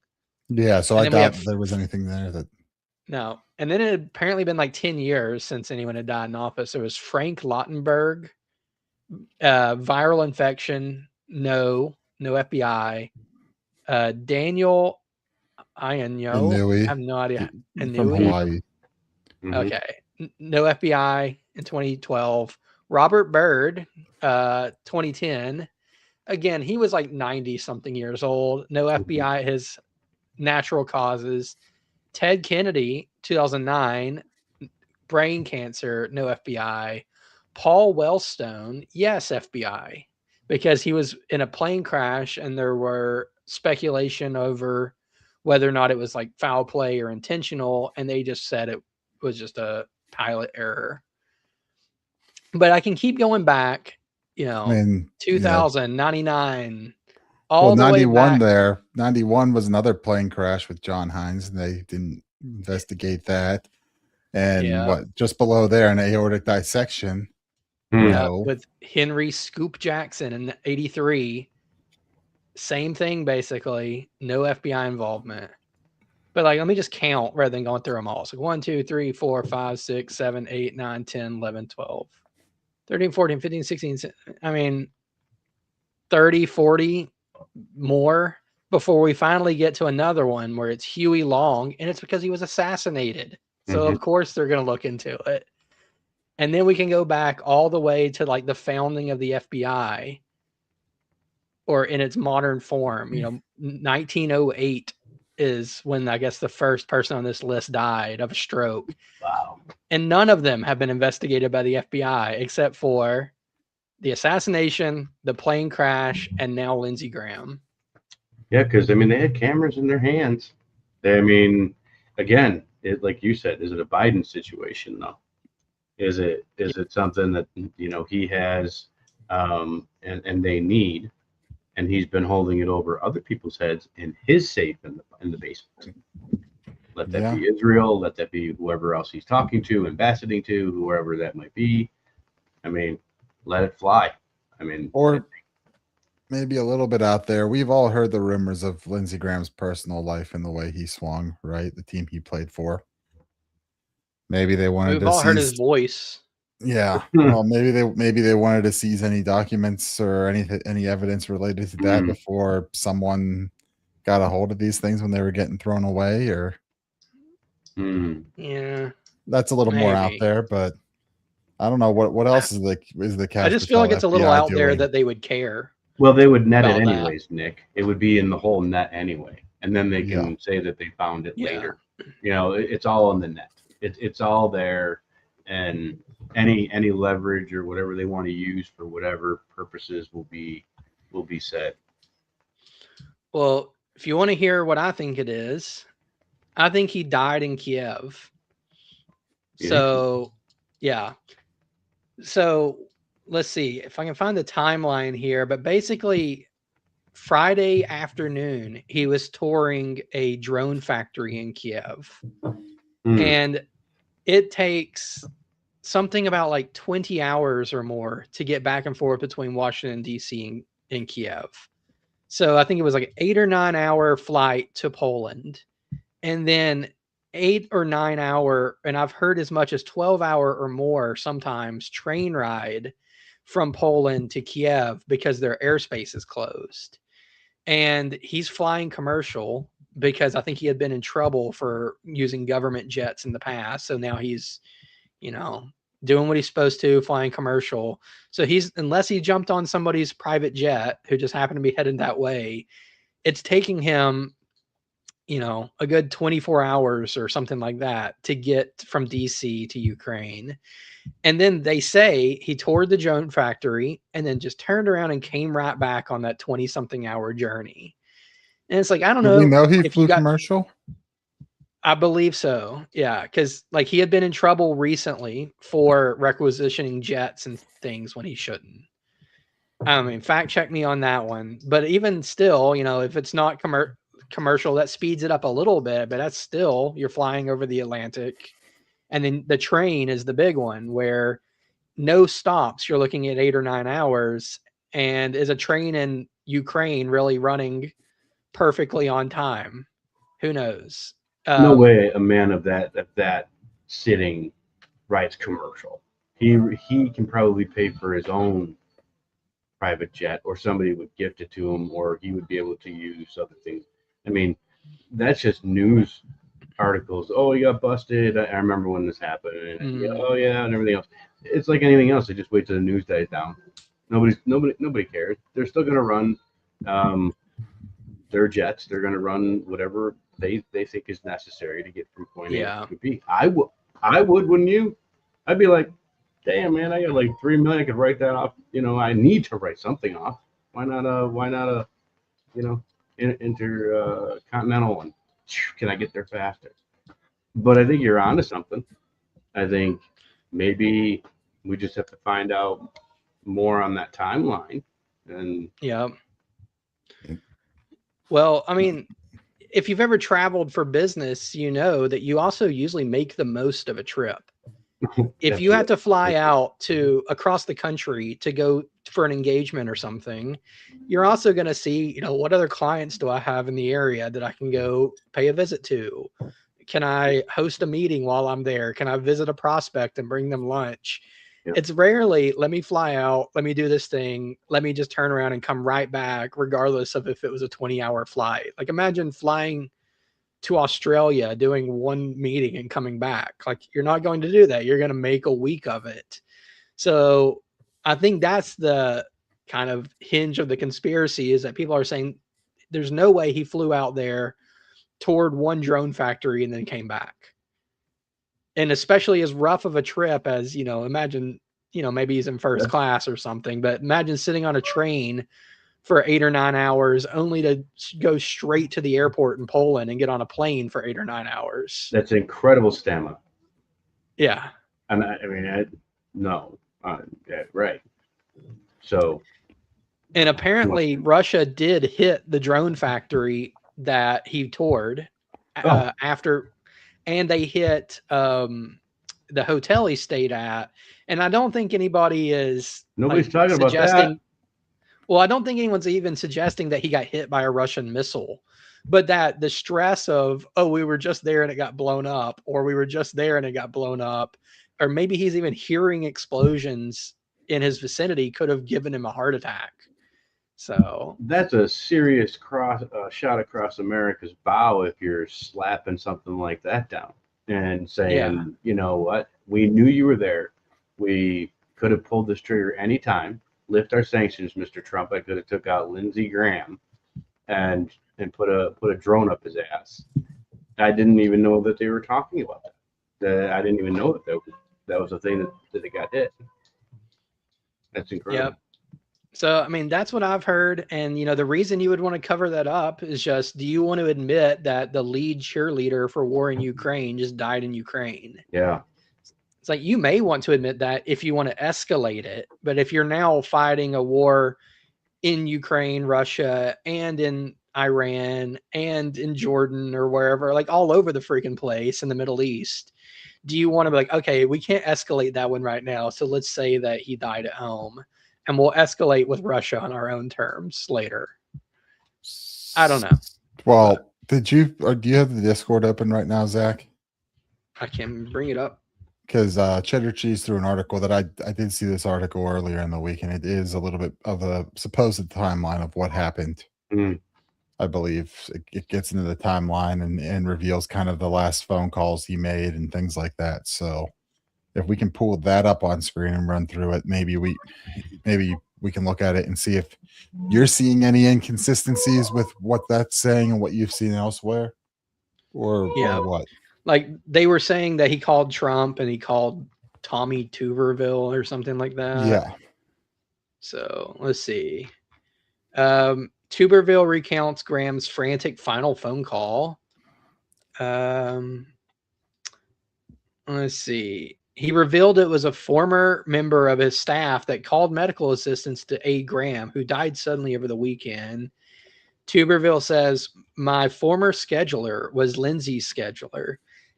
Yeah, so I doubt there was anything there that. No, and then it had apparently been like 10 years since anyone had died in office. There was Frank Lautenberg, viral infection, no FBI. Daniel Inouye, I have no idea. From Hawaii. Okay, no FBI in 2012. Robert Byrd, 2010. Again, he was like 90 something years old. No FBI, his natural causes. Ted Kennedy, 2009, brain cancer, no FBI. Paul Wellstone, yes, FBI, because he was in a plane crash and there were speculation over whether or not it was like foul play or intentional, and they just said it was just a pilot error. But I can keep going back, 2000, 99, all the 91 way back. There. 91 was another plane crash with John Hines, and they didn't investigate that. And just below there, an aortic dissection. With Henry Scoop Jackson in 83. Same thing, basically. No FBI involvement. But let me just count rather than going through them all. So 1, 2, 3, 4, 5, 6, 7, 8, 9, 10, 11, 12. 13, 14, 15, 16, I mean, 30, 40 more before we finally get to another one where it's Huey Long, and it's because he was assassinated. So, of course, they're going to look into it. And then we can go back all the way to like the founding of the FBI, or in its modern form. 1908 is when I guess the first person on this list died of a stroke. Wow. And none of them have been investigated by the FBI except for the assassination, the plane crash, and now Lindsey Graham. Yeah, because they had cameras in their hands. Again, like you said, is it a Biden situation though? Is it something that he has and they need, and he's been holding it over other people's heads in his safe in the basement? Let that be Israel, let that be whoever else he's talking to, ambassading to, whoever that might be. Let it fly. I mean, or maybe a little bit out there. We've all heard the rumors of Lindsey Graham's personal life and the way he swung, right? The team he played for. Maybe they wanted We've to all heard his seize. voice. Yeah. Well, maybe they wanted to seize any documents or any evidence related to that before someone got a hold of these things when they were getting thrown away, or Yeah. that's a little more out Maybe. there, but I don't know what else is the cash. I just feel like it's a little FBI out there doing? that they would care. well, they would net it about that. anyways, Nick. It would be in the whole net anyway, and then they can say that they found it Yeah. later. You know, it's all in the net. It's all there, and any leverage or whatever they want to use for whatever purposes will be said. Well, if you want to hear what I think it is, I think he died in Kiev. So, yeah. So let's see if I can find the timeline here. But basically, Friday afternoon, he was touring a drone factory in Kiev. And it takes something about like 20 hours or more to get back and forth between Washington, D.C. and Kiev. So I think it was like an 8 or 9 hour flight to Poland. And then 8 or 9 hour, and I've heard as much as 12-hour or more sometimes train ride from Poland to Kiev because their airspace is closed. And he's flying commercial because I think he had been in trouble for using government jets in the past. So now he's, doing what he's supposed to, flying commercial. So unless he jumped on somebody's private jet who just happened to be headed that way, it's taking him, a good 24 hours or something like that to get from DC to Ukraine. And then they say he toured the drone factory and then just turned around and came right back on that 20-something hour journey. And it's like, I don't know. We know he flew commercial. I believe so. Yeah. Cause like he had been in trouble recently for requisitioning jets and things when he shouldn't. I mean, fact check me on that one. But even still, if it's not commercial, that speeds it up a little bit, but that's still, you're flying over the Atlantic. And then the train is the big one where no stops. You're looking at 8 or 9 hours. And is a train in Ukraine really running perfectly on time? Who knows? No way a man of that sitting writes commercial. He can probably pay for his own private jet, or somebody would gift it to him, or he would be able to use other things. I mean, that's just news articles. Oh, he got busted. I remember when this happened. And, oh yeah, and everything else. It's like anything else. They just wait till the news dies down. Nobody cares. They're still going to run their jets. They're going to run whatever they think is necessary to get from point A to B. I would, wouldn't you? I'd be like, damn man, I got like $3 million. I could write that off. I need to write something off. Why not a intercontinental one? Can I get there faster? But I think you're onto something. I think maybe we just have to find out more on that timeline. And yeah. Well, I mean, if you've ever traveled for business, you know that you also usually make the most of a trip. If you had to fly out to across the country to go for an engagement or something, you're also going to see, what other clients do I have in the area that I can go pay a visit to? Can I host a meeting while I'm there? Can I visit a prospect and bring them lunch? Yep. It's rarely, let me fly out, let me do this thing, let me just turn around and come right back, regardless of if it was a 20-hour flight. Like imagine flying to Australia, doing one meeting and coming back. Like you're not going to do that. You're going to make a week of it. So I think that's the kind of hinge of the conspiracy, is that people are saying there's no way he flew out there, toured one drone factory and then came back. And especially as rough of a trip as, imagine, maybe he's in first class or something, but imagine sitting on a train for 8 or 9 hours only to go straight to the airport in Poland and get on a plane for 8 or 9 hours. That's incredible stamina. Yeah. And right. So. And apparently Russia did hit the drone factory that he toured after, and they hit the hotel he stayed at. And I don't think anybody is nobody's talking about that. Well, I don't think anyone's even suggesting that he got hit by a Russian missile, but that the stress of, oh, we were just there and it got blown up, or we were just there and it got blown up, or maybe he's even hearing explosions in his vicinity could have given him a heart attack. So that's a serious shot across America's bow if you're slapping something like that down and saying, you know what, we knew you were there. We could have pulled this trigger anytime. Lift our sanctions, Mr. Trump. I could have took out Lindsey Graham and put a drone up his ass. I didn't even know that they were talking about that. I didn't even know that was a thing that it got hit. That's incredible. Yep. So, I mean, that's what I've heard. And, you know, the reason you would want to cover that up is just, do you want to admit that the lead cheerleader for war in Ukraine just died in Ukraine? Yeah. It's like, you may want to admit that if you want to escalate it. But if you're now fighting a war in Ukraine, Russia, and in Iran, and in Jordan or wherever, like all over the freaking place in the Middle East, do you want to be like, okay, we can't escalate that one right now. So let's say that he died at home. And we'll escalate with Russia on our own terms later. I don't know. Well, do you have the Discord open right now, Zach? I can bring it up. Because Cheddar Cheese threw an article that I did see this article earlier in the week, and it is a little bit of a supposed timeline of what happened. I believe it gets into the timeline and reveals kind of the last phone calls he made and things like that. So if we can pull that up on screen and run through it, maybe we can look at it and see if you're seeing any inconsistencies with what that's saying and what you've seen elsewhere, or what. Like they were saying that he called Trump and he called Tommy Tuberville or something like that. Yeah. So let's see. Tuberville recounts Graham's frantic final phone call. Let's see. He revealed it was a former member of his staff that called medical assistance to aid Graham, who died suddenly over the weekend. Tuberville says, my former scheduler was Lindsey's scheduler,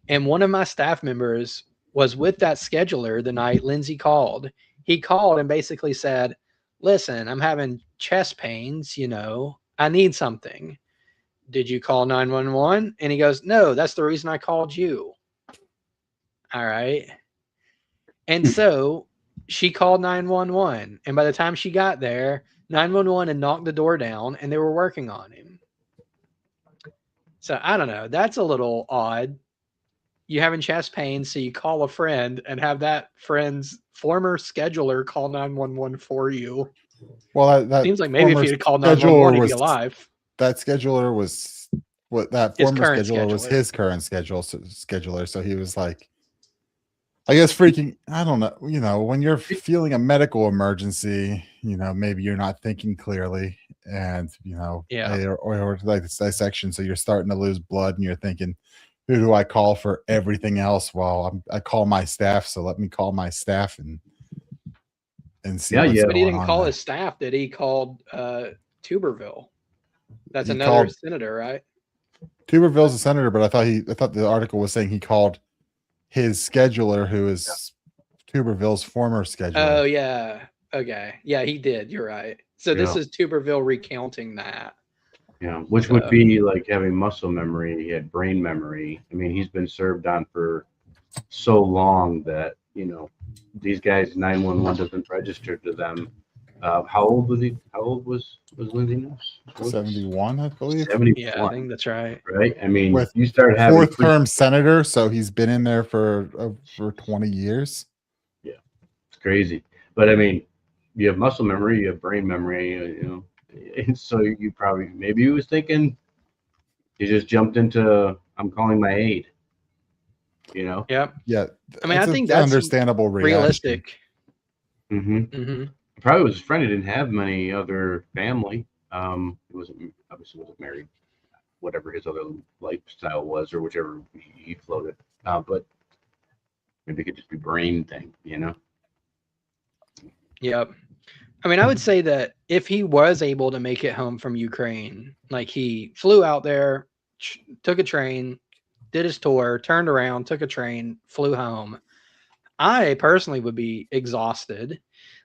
and one of my staff members was with that scheduler the night Lindsey called. He called and basically said, listen, I'm having chest pains, you know, I need something. Did you call 911? And he goes, no, that's the reason I called you. All right. And so she called 911. And by the time she got there, 911 had knocked the door down and they were working on him. So I don't know. That's a little odd. You having chest pains, so you call a friend and have that friend's former scheduler call 911 for you. Well, that seems like maybe if you had called 911, he'd be alive. That scheduler was that former scheduler was his current scheduler. So he was like, I guess freaking, I don't know, you know, when you're feeling a medical emergency, you know, maybe you're not thinking clearly and, you know, or like this dissection. So you're starting to lose blood and you're thinking, who do I call for everything else? Well, I call my staff. So let me call my staff and see. But he didn't call his staff. Did he called Tuberville? That's another senator, right? Tuberville's a senator, but I thought the article was saying he called his scheduler, who is Tuberville's former scheduler. Oh, yeah. Okay. Yeah, he did. You're right. So this is Tuberville recounting that. Yeah, which would be like having muscle memory. He had brain memory. I mean, he's been served on for so long that, you know, these guys, 911 doesn't register to them. How old was he? How old was Lindsey now? 71, I believe. 71. Yeah, I think that's right. Right. I mean, you start having fourth-term senator, so he's been in there for 20 years. Yeah, it's crazy. But I mean, you have muscle memory, you have brain memory, you know. And so you probably maybe he was thinking he just jumped into I'm calling my aide. You know. Yep. Yeah. I mean, I think that's understandable. Realistic. Probably was his friend. He didn't have many other family. He wasn't married. Whatever his other lifestyle was, or whichever he floated. But maybe it could just be brain thing. You know. Yep. I mean, I would say that if he was able to make it home from Ukraine, like he flew out there, took a train, did his tour, turned around, took a train, flew home, I personally would be exhausted.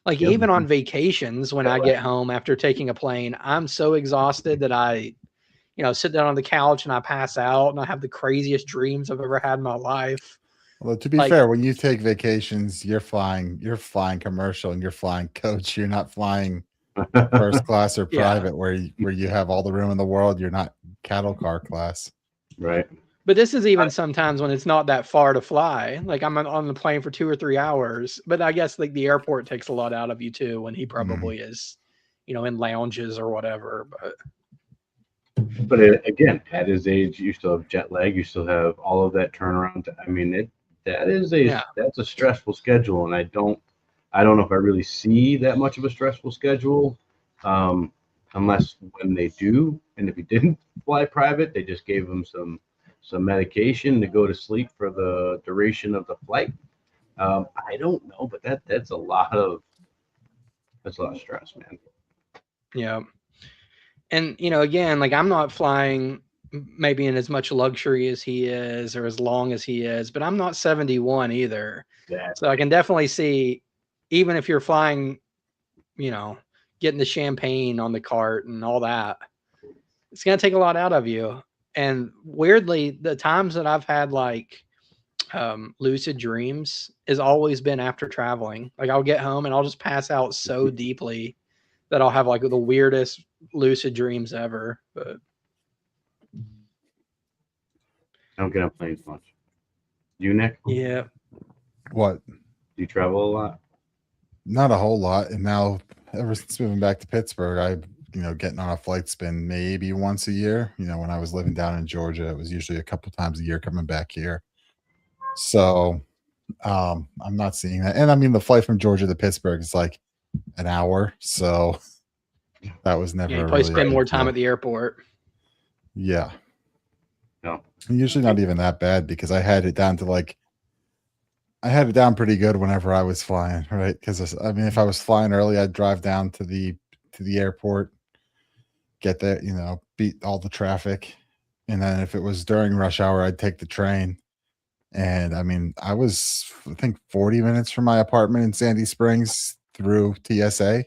Like Yep. even on vacations, when I get home after taking a plane, I'm so exhausted that I, sit down on the couch and I pass out and I have the craziest dreams I've ever had in my life. Well, to be Like- fair, when you take vacations, you're flying commercial and you're flying coach. You're not flying first class or Yeah. private where you have all the room in the world. You're not cattle car class. Right. But this is even sometimes when it's not that far to fly. Like I'm on the plane for 2 or 3 hours, but I guess like the airport takes a lot out of you too when he probably is, in lounges or whatever. But again, at his age, you still have jet lag. You still have all of that turnaround. I mean, that's a stressful schedule, and I don't know if I really see that much of a stressful schedule, unless when they do, and if he didn't fly private, they just gave him some medication to go to sleep for the duration of the flight. I don't know, but that's a lot of stress, man. Yeah. And, again, like I'm not flying maybe in as much luxury as he is or as long as he is, but I'm not 71 either. Yeah. So I can definitely see, even if you're flying, getting the champagne on the cart and all that, it's going to take a lot out of you. And weirdly, the times that I've had like lucid dreams has always been after traveling. Like I'll get home and I'll just pass out so deeply that I'll have like the weirdest lucid dreams ever. But I don't get on planes much. You, Nick? Yeah. What? Do you travel a lot? Not a whole lot. And now, ever since moving back to Pittsburgh, getting on a flight spin maybe once a year. When I was living down in Georgia, it was usually a couple times a year coming back here. So I'm not seeing that. And I mean, the flight from Georgia to Pittsburgh is like an hour. So that was never. You probably spend more time at the airport. Yeah. No. Usually not even that bad because I had it down pretty good whenever I was flying, right? Because I mean, if I was flying early, I'd drive down to the airport, get there, beat all the traffic, and then if it was during rush hour, I'd take the train. And I mean, I was, I think, 40 minutes from my apartment in Sandy Springs through TSA.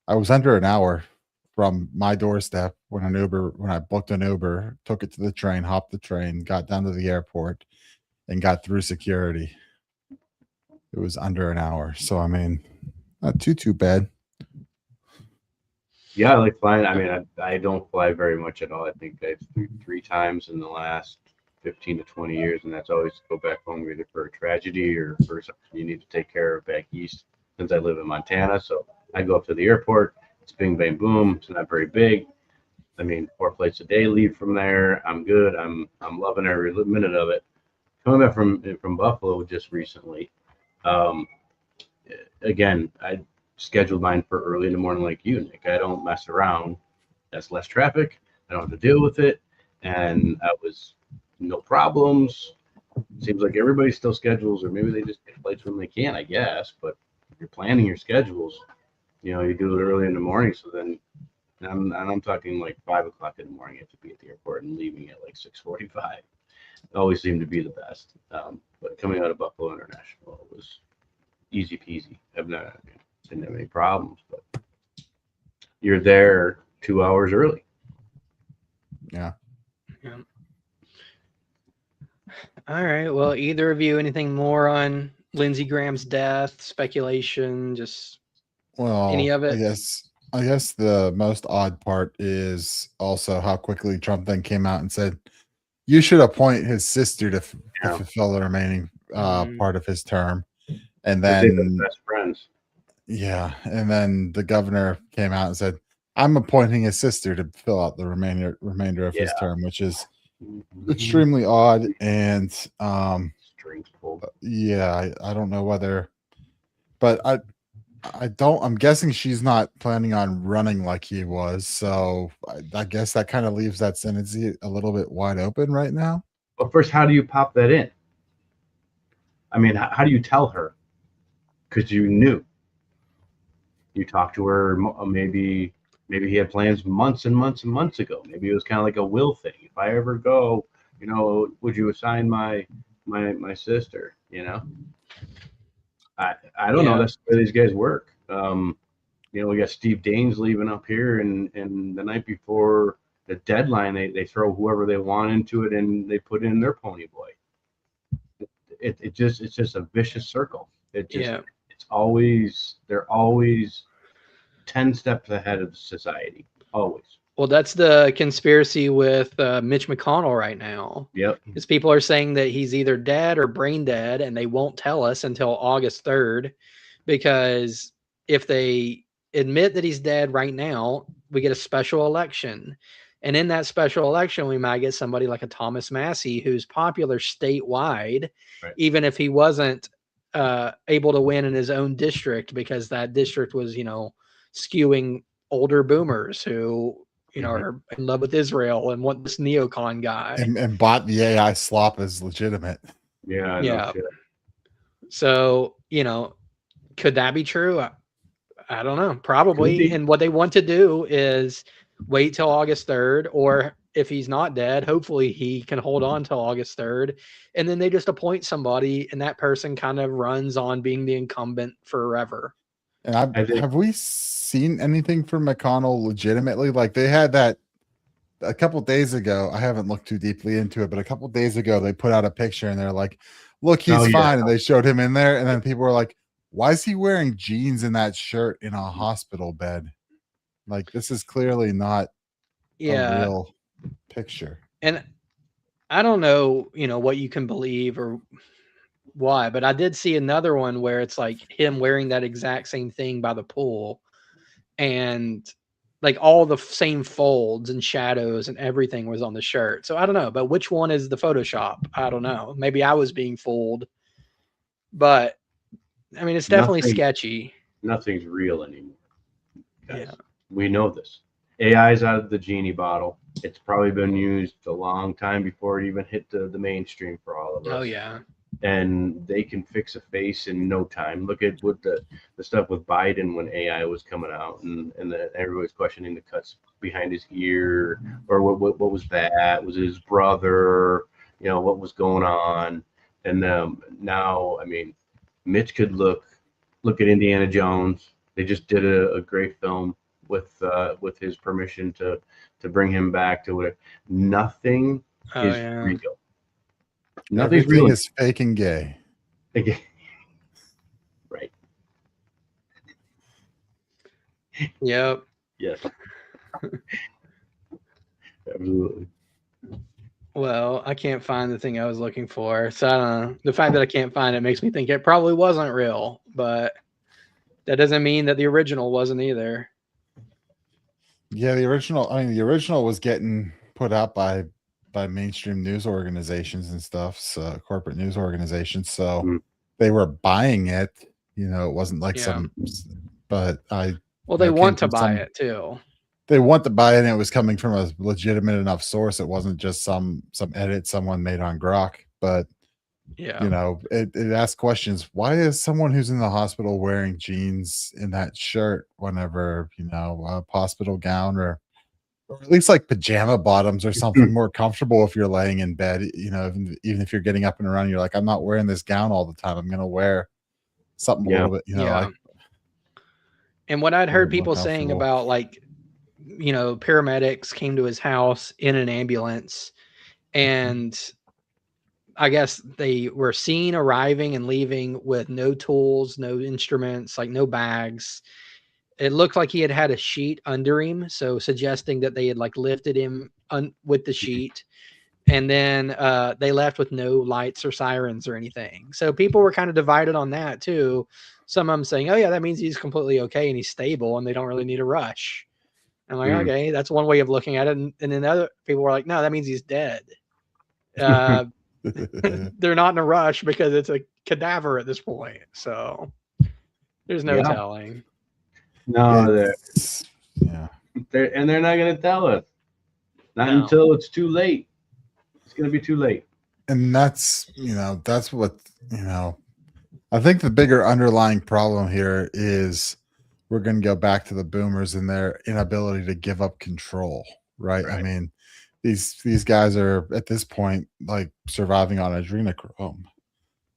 I was under an hour from my doorstep when I booked an Uber, took it to the train, hopped the train, got down to the airport, and got through security. It was under an hour. So, I mean, not too bad. Yeah, I like flying. I mean, I don't fly very much at all. I think I've flew 3 times in the last 15 to 20 years, and that's always to go back home either for a tragedy or for something you need to take care of back east, since I live in Montana. So I go up to the airport. It's bing, bang, boom. It's not very big. I mean, 4 flights a day leave from there. I'm good. I'm loving every minute of it. Coming back from Buffalo just recently, again, I scheduled mine for early in the morning like you, Nick. I don't mess around. That's less traffic. I don't have to deal with it. And I was no problems. Seems like everybody still schedules, or maybe they just get flights when they can, I guess. But if you're planning your schedules, you do it early in the morning. So then, and I'm talking like 5 o'clock in the morning, you have to be at the airport and leaving at like 6:45. Always seemed to be the best. But coming out of Buffalo International, it was easy peasy. Didn't have any problems. But you're there 2 hours early. Yeah. All right. Well, either of you, anything more on Lindsey Graham's death, speculation, just any of it? I guess the most odd part is also how quickly Trump then came out and said, you should appoint his sister to fulfill the remaining part of his term. And then best friends. Yeah. And then the governor came out and said, I'm appointing his sister to fill out the remainder of his term, which is extremely odd. And yeah, I don't know whether, but I'm guessing she's not planning on running like he was. So I guess that kind of leaves that sentence a little bit wide open right now. But first, how do you pop that in? I mean, how do you tell her? Because you knew. You talked to her, maybe he had plans months and months and months ago. Maybe it was kind of like a will thing. If I ever go, would you assign my sister? I don't know. That's the way these guys work. We got Steve Daines leaving up here, and the night before the deadline, they throw whoever they want into it, and they put in their pony boy. It's just a vicious circle. They're always 10 steps ahead of society, always. Well, that's the conspiracy with Mitch McConnell right now. Yep. Because people are saying that he's either dead or brain dead, and they won't tell us until August 3rd, because if they admit that he's dead right now, we get a special election. And in that special election, we might get somebody like a Thomas Massey, who's popular statewide, right, even if he wasn't able to win in his own district, because that district was, skewing older boomers who, are in love with Israel and want this neocon guy. And bought the AI slop as legitimate. Yeah. Yeah. No shit. So, could that be true? I don't know. Probably. And what they want to do is wait till August 3rd, or if he's not dead, hopefully he can hold on till August 3rd. And then they just appoint somebody, and that person kind of runs on being the incumbent forever. And have we seen anything from McConnell legitimately? Like, they had that a couple days ago. I haven't looked too deeply into it, but a couple days ago they put out a picture and they're like, look, he's fine. And they showed him in there. And then people were like, why is he wearing jeans in that shirt in a hospital bed? Like, this is clearly not a real picture. And I don't know, what you can believe or why, but I did see another one where it's like him wearing that exact same thing by the pool, and like all the same folds and shadows and everything was on the shirt. So I don't know, but which one is the Photoshop? I don't know. Maybe I was being fooled, but I mean, it's definitely sketchy. Nothing's real anymore. Yeah. We know this. AI's out of the genie bottle. It's probably been used a long time before it even hit the mainstream for all of us. Oh, yeah. And they can fix a face in no time. Look at what the stuff with Biden when AI was coming out, and everybody's questioning the cuts behind his ear, or what was that? Was it his brother? What was going on? And now, I mean, Mitch could look at Indiana Jones. They just did a great film with his permission to bring him back to it. Nothing is real. Nothing's Everything real. is fake and gay. Right. Yep. Yes. Absolutely. Well, I can't find the thing I was looking for. So I don't know. The fact that I can't find it makes me think it probably wasn't real, but that doesn't mean that the original wasn't either. Yeah, the original was getting put out by mainstream news organizations and stuff, so corporate news organizations. So they were buying it. It wasn't like they want to buy it too. They want to buy it, and it was coming from a legitimate enough source. It wasn't just some edit someone made on Grok. But it asks questions. Why is someone who's in the hospital wearing jeans in that shirt whenever a hospital gown or at least like pajama bottoms or something more comfortable if you're laying in bed, even if you're getting up and around, you're like, I'm not wearing this gown all the time. I'm going to wear something a little bit, like. And what I'd heard people saying about, like, paramedics came to his house in an ambulance, and I guess they were seen arriving and leaving with no tools, no instruments, like no bags. It looked like he had a sheet under him, so suggesting that they had like lifted him with the sheet, and then they left with no lights or sirens or anything. So people were kind of divided on that too. Some of them saying, "Oh yeah, that means he's completely okay and he's stable, and they don't really need a rush." I'm like, okay, that's one way of looking at it. And then other people were like, "No, that means he's dead." They're not in a rush because it's a cadaver at this point, so there's no telling. No, they're not going to tell us. Not until it's too late. It's going to be too late. And that's what, I think the bigger underlying problem here is we're going to go back to the boomers and their inability to give up control, right? I mean, these guys are at this point like surviving on adrenochrome.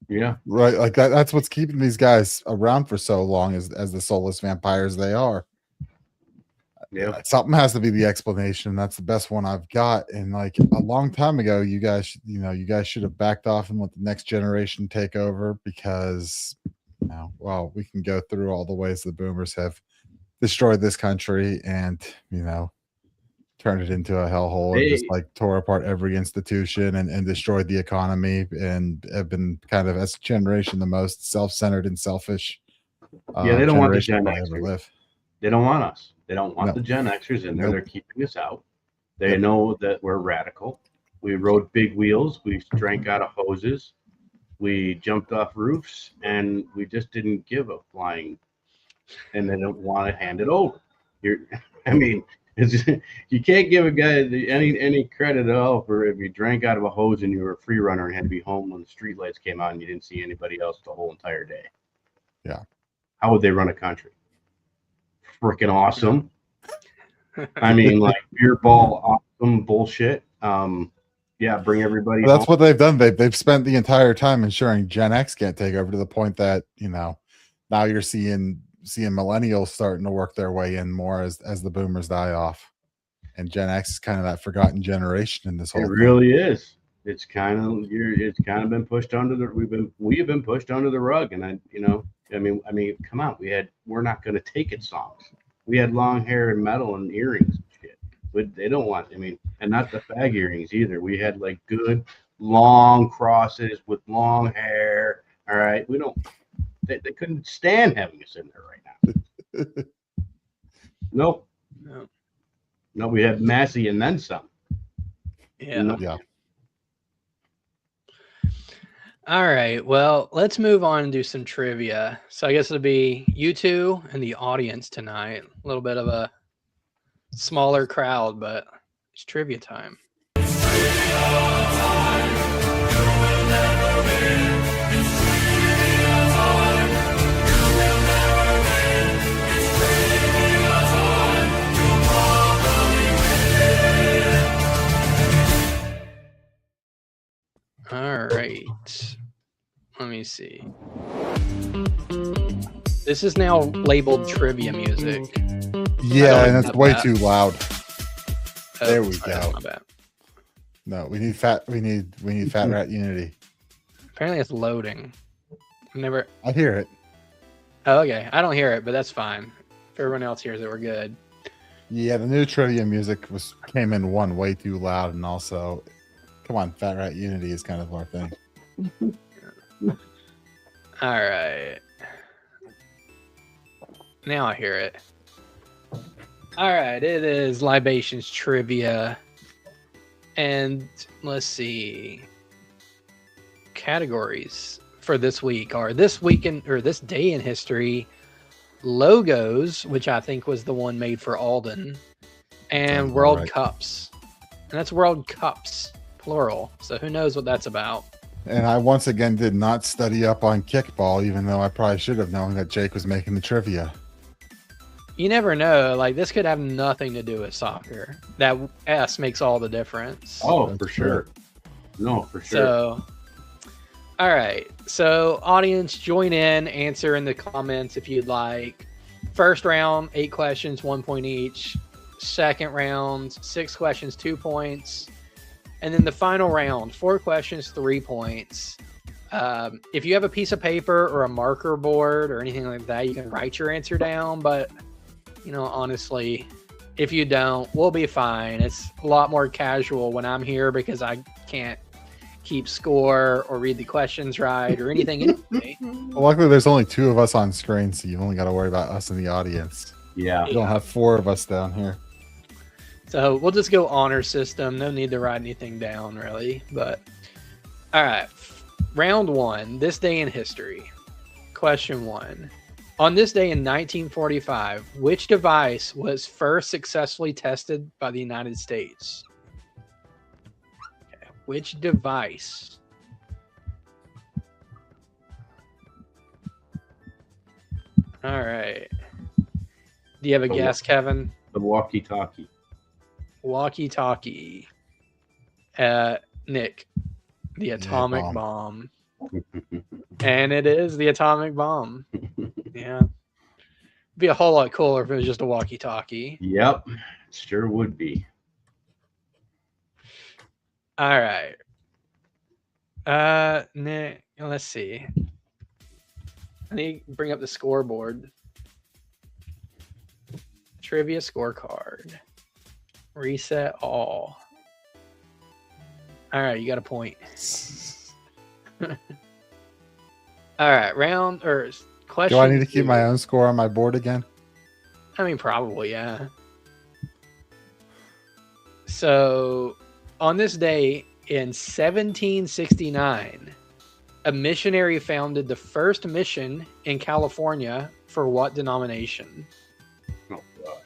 Yeah. Right. Like that's what's keeping these guys around for so long as the soulless vampires they are. Yeah. Something has to be the explanation. That's the best one I've got. And like a long time ago, you guys should have backed off and let the next generation take over because well, we can go through all the ways the boomers have destroyed this country and, turned it into a hellhole and just like tore apart every institution and destroyed the economy and have been kind of as a generation the most self-centered and selfish. Yeah, they don't want the generation Gen to ever Xers. live. They don't want us. They don't want No. the Gen Xers in there. Nope. They're keeping us out. They know that we're radical. We rode big wheels. We drank out of hoses. We jumped off roofs, and we just didn't give a flying. And they don't want to hand it over. You can't give a guy any credit at all for if you drank out of a hose and you were a free runner and had to be home when the street lights came on and you didn't see anybody else the whole entire day. Yeah. How would they run a country? Freaking awesome. Like beer ball awesome bullshit. Bring everybody Well, that's home. what they've done. They've spent the entire time ensuring Gen X can't take over to the point that, now you're seeing millennials starting to work their way in more as the boomers die off. And Gen X is kind of that forgotten generation in this whole It thing. really is. It's kind of been pushed under the we have been pushed under the rug. And come on, we're not gonna take it songs. We had long hair and metal and earrings and shit. But they don't want and not the fag earrings either. We had like good long crosses with long hair. All right. They couldn't stand having us in there right now. Nope. No, we had Massey and then some. Yeah. No. Yeah. All right. Well, let's move on and do some trivia. So I guess it'll be you two and the audience tonight. A little bit of a smaller crowd, but it's trivia time. All right. Let me see. This is now labeled trivia music. Yeah, and it's way that. too loud. Oh, There we sorry, go. my bad. No, we need fat rat unity. Apparently it's loading. I hear it. Oh, okay. I don't hear it, but that's fine. If everyone else hears it, we're good. Yeah, the new trivia music came in way too loud, and also, come on, Fat Rat Unity is kind of our thing. All right. Now I hear it. All right, it is Libations Trivia. And let's see. Categories for this week are this weekend or this day in history, logos, which I think was the one made for Alden, and World Cups. And that's World Cups, plural. So who knows what that's about. And I once again did not study up on kickball, even though I probably should have known that Jake was making the trivia. You never know. Like, this could have nothing to do with soccer. That S makes all the difference. Oh, for sure. No, for sure. So, all right. So, audience, join in. Answer in the comments if you'd like. First round, 8 questions, 1 point each. Second round, 6 questions, 2 points. And then the final round, 4 questions, 3 points. If you have a piece of paper or a marker board or anything like that, you can write your answer down. But, honestly, if you don't, we'll be fine. It's a lot more casual when I'm here because I can't keep score or read the questions right or anything. Anyway. Well, luckily, there's only 2 of us on screen, so you've only got to worry about us in the audience. Yeah. You don't have 4 of us down here. So we'll just go honor system. No need to write anything down, really. But all right, round 1, this day in history. Question 1. On this day in 1945, which device was first successfully tested by the United States? Okay. Which device? All right. Do you have a guess, Kevin? The walkie-talkie. Walkie-talkie. Nick, the atomic bomb. And it is the atomic bomb. Yeah. It'd be a whole lot cooler if it was just a walkie-talkie. Yep, sure would be. All right. Nick, let's see. I need to bring up the scoreboard. Trivia scorecard. Reset all. All right, you got a point. All right, round or question. Do I need to keep my own score on my board again? I mean, probably, yeah. So, on this day in 1769, a missionary founded the first mission in California for what denomination? Oh, gosh.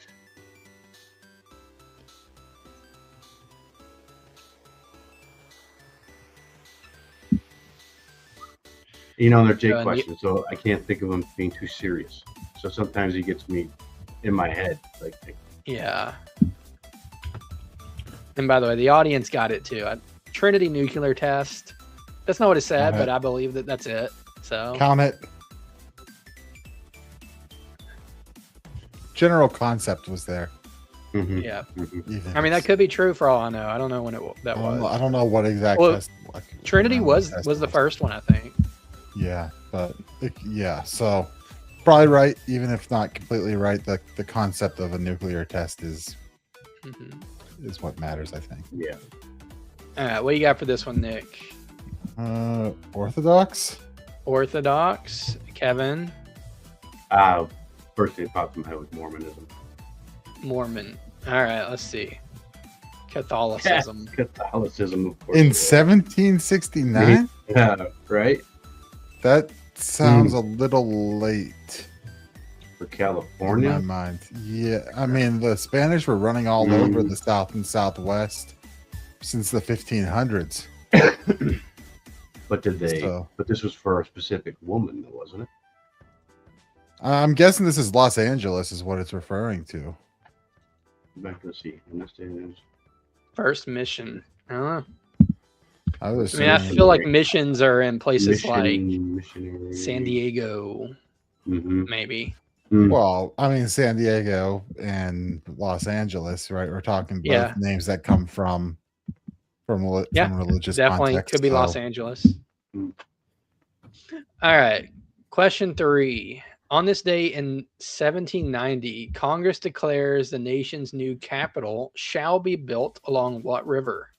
You know, they're Jake questions, so I can't think of them being too serious. So sometimes he gets me in my head. Like, yeah. And by the way, the audience got it too. Trinity nuclear test. That's not what it said, but I believe that that's it. So count it. General concept was there. Mm-hmm. Yeah. Mm-hmm. I mean, that could be true for all I know. I don't know when that was. I don't know what exact test. Trinity was the first one, I think. Yeah, but yeah, so probably right, even if not completely right. The concept of a nuclear test is what matters, I think. Yeah. All right, what you got for this one, Nick? Orthodox. Orthodox. Kevin. First thing popped in my head was Mormonism. Mormon. All right, let's see. Catholicism. Catholicism, of course. In 1769? Yeah, right? That sounds a little late. For California? In my mind. Yeah, I mean, the Spanish were running all over the South and Southwest since the 1500s. But did they? But this was for a specific woman, though, wasn't it? I'm guessing this is Los Angeles, is what it's referring to. Back to see. First mission. I don't know. I mean, I feel like missions are in places like San Diego, maybe. Well, I mean, San Diego and Los Angeles, right? We're talking both names that come from religious definitely context, could be Los Angeles. All right, question 3. On this day in 1790, Congress declares the nation's new capital shall be built along what river?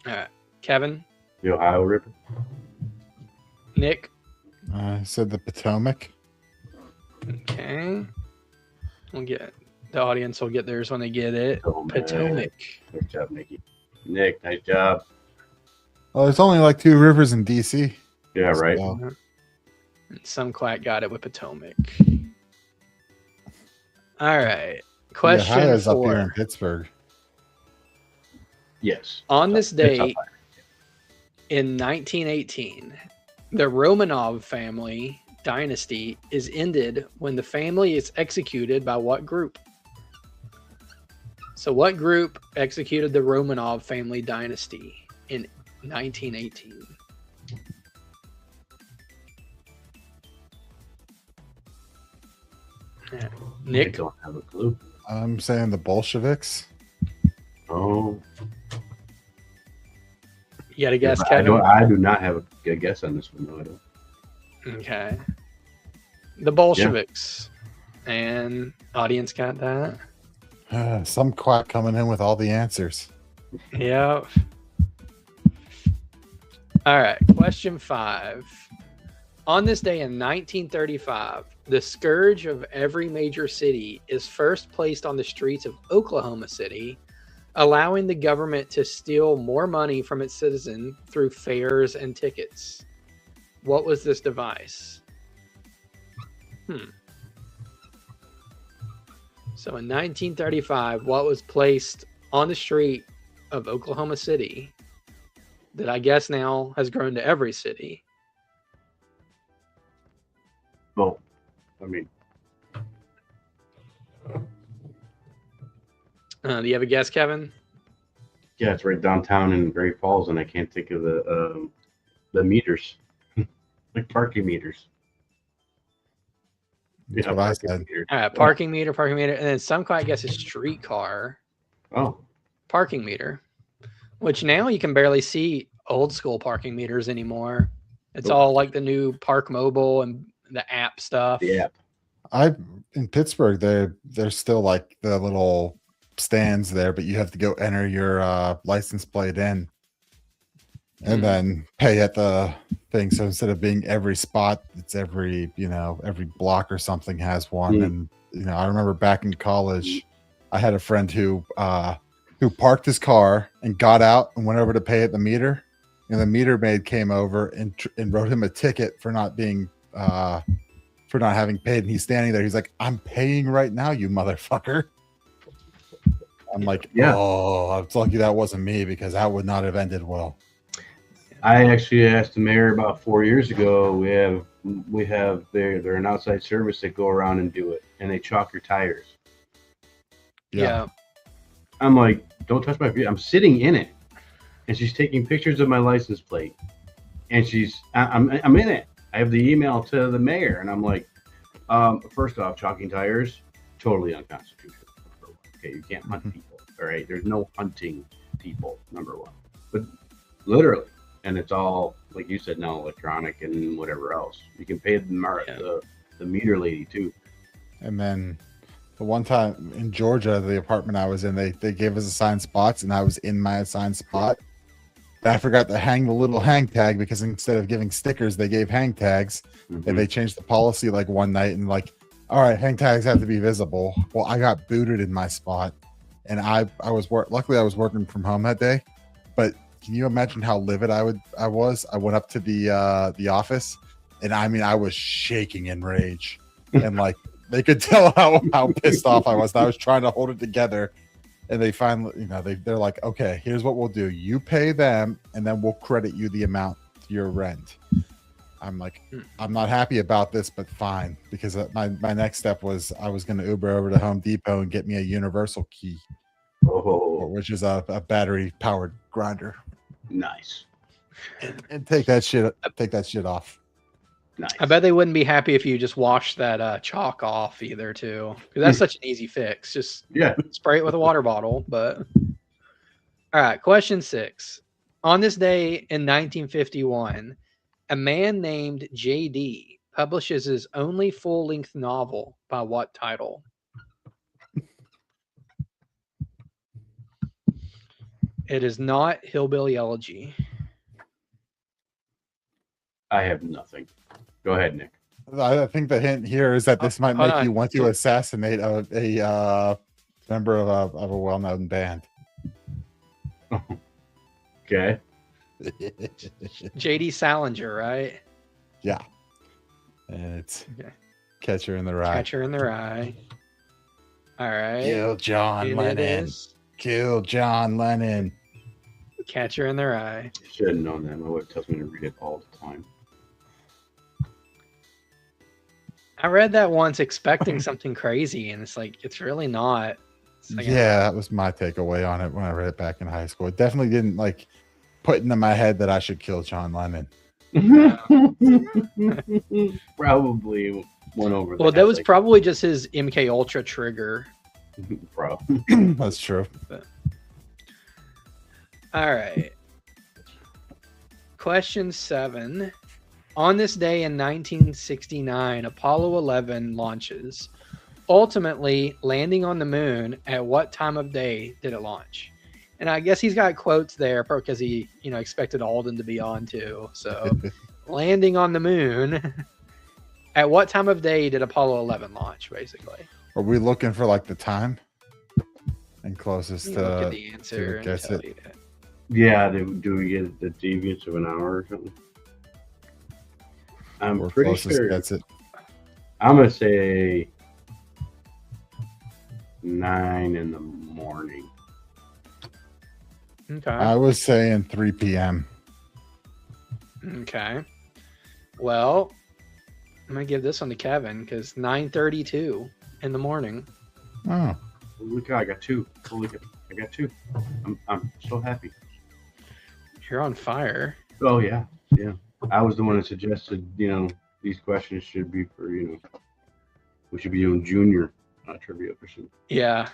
All right, Kevin. The Ohio River. Nick. I said the Potomac. Okay. We'll get the audience will get theirs when they get it. Potomac. Good job, Nikki. Nick, nice job. Well, there's only like 2 rivers in DC. Yeah, right. And some quack got it with Potomac. All right. Question Ohio's 4. up here in Pittsburgh. Yes. On this day in 1918, the Romanov family dynasty is ended when the family is executed by what group? So what group executed the Romanov family dynasty in 1918? Nick? I don't have a clue. I'm saying the Bolsheviks. Oh. You got to guess, Kevin? I do not have a guess on this one, though. I don't. Okay. The Bolsheviks. Yeah. And audience got that? Some quack coming in with all the answers. Yep. All right. Question 5. On this day in 1935, the scourge of every major city is first placed on the streets of Oklahoma City, allowing the government to steal more money from its citizens through fares and tickets. What was this device? So in 1935, what was placed on the street of Oklahoma City that I guess now has grown to every city? Well, I mean, Do you have a guess, Kevin? Yeah, it's right downtown in Great Falls, and I can't think of the meters, like parking meters. That's what I said. Meter. All right, parking meter, and then some kind, I guess, is streetcar Oh, parking meter, which now you can barely see old school parking meters anymore. It's all like the new Park Mobile and the app stuff. the app. In Pittsburgh, they're still like the little stands there, but you have to go enter your license plate in and then pay at the thing. So instead of being every spot, it's every block or something has one. And I remember back in college, I had a friend who parked his car and got out and went over to pay at the meter, and the meter maid came over and wrote him a ticket for not being for not having paid. And he's standing there. He's like, "I'm paying right now, you motherfucker." I'm like, Yeah. "Oh, it's lucky that wasn't me, because that would not have ended well." I actually asked the mayor about 4 years ago. We have they're an outside service that go around and do it, and they chalk your tires. Yeah. I'm like, don't touch my feet. I'm sitting in it, and she's taking pictures of my license plate, and I'm in it. I have the email to the mayor, and I'm like, first off, chalking tires, totally unconstitutional. Okay, you can't hunt people. All right, there's no hunting people. Number one, but literally. And it's all, like you said, now electronic and whatever else. You can pay the meter lady too. And then the one time in Georgia, the apartment I was in, they gave us assigned spots, and I was in my assigned spot. And I forgot to hang the little hang tag, because instead of giving stickers, they gave hang tags. And they changed the policy like one night and like, all right, hang tags have to be visible. Well, I got booted in my spot, and luckily I was working from home that day, but can you imagine how livid I was? I went up to the office, and I mean, I was shaking in rage, and like they could tell how pissed off I was. And I was trying to hold it together, and they finally, they're like, "Okay, here's what we'll do. You pay them, and then we'll credit you the amount to your rent." I'm like, I'm not happy about this, but fine, because my next step was I was going to Uber over to Home Depot and get me a universal key, which is a battery powered grinder. Nice. And take that shit off. Nice. I bet they wouldn't be happy if you just washed that chalk off either, too. Because that's such an easy fix. Just spray it with a water bottle. But all right, question 6. On this day in 1951, a man named J.D. publishes his only full-length novel by what title? It is not Hillbilly Elegy. I have nothing. Go ahead, Nick. I think the hint here is that this might make you want to assassinate a member of a well-known band. Okay. J.D. Salinger, right? Yeah. And it's Catcher in the Rye. Catcher in the Rye. All right. Kill John Lennon. Kill John Lennon. Catcher in the Rye. Should have known that. My wife tells me to read it all the time. I read that once expecting something crazy, and it's really not. Yeah, that was my takeaway on it when I read it back in high school. It definitely didn't put into my head that I should kill John Lennon. Probably went over. Well, that was probably just his MK Ultra trigger. Bro. That's true. But, all right. Question 7. On this day in 1969, Apollo 11 launches. Ultimately, landing on the moon, at what time of day did it launch? And I guess he's got quotes there because he, expected Alden to be on too. So, landing on the moon, at what time of day did Apollo 11 launch, basically? Are we looking for the time and closest to look at the answer and guess tell it? you that. Yeah, do we get the deviance of an hour or something? I'm Or pretty closest sure. gets it. I'm gonna say 9 in the morning. Okay. I was saying 3 p.m. Okay. Well, I'm gonna give this one to Kevin because 9:32 in the morning. Oh, Holy cow, I got 2. Holy cow, I got 2. I'm so happy. You're on fire. Oh yeah, yeah. I was the one that suggested, these questions should be for, we should be doing junior trivia for some. Yeah.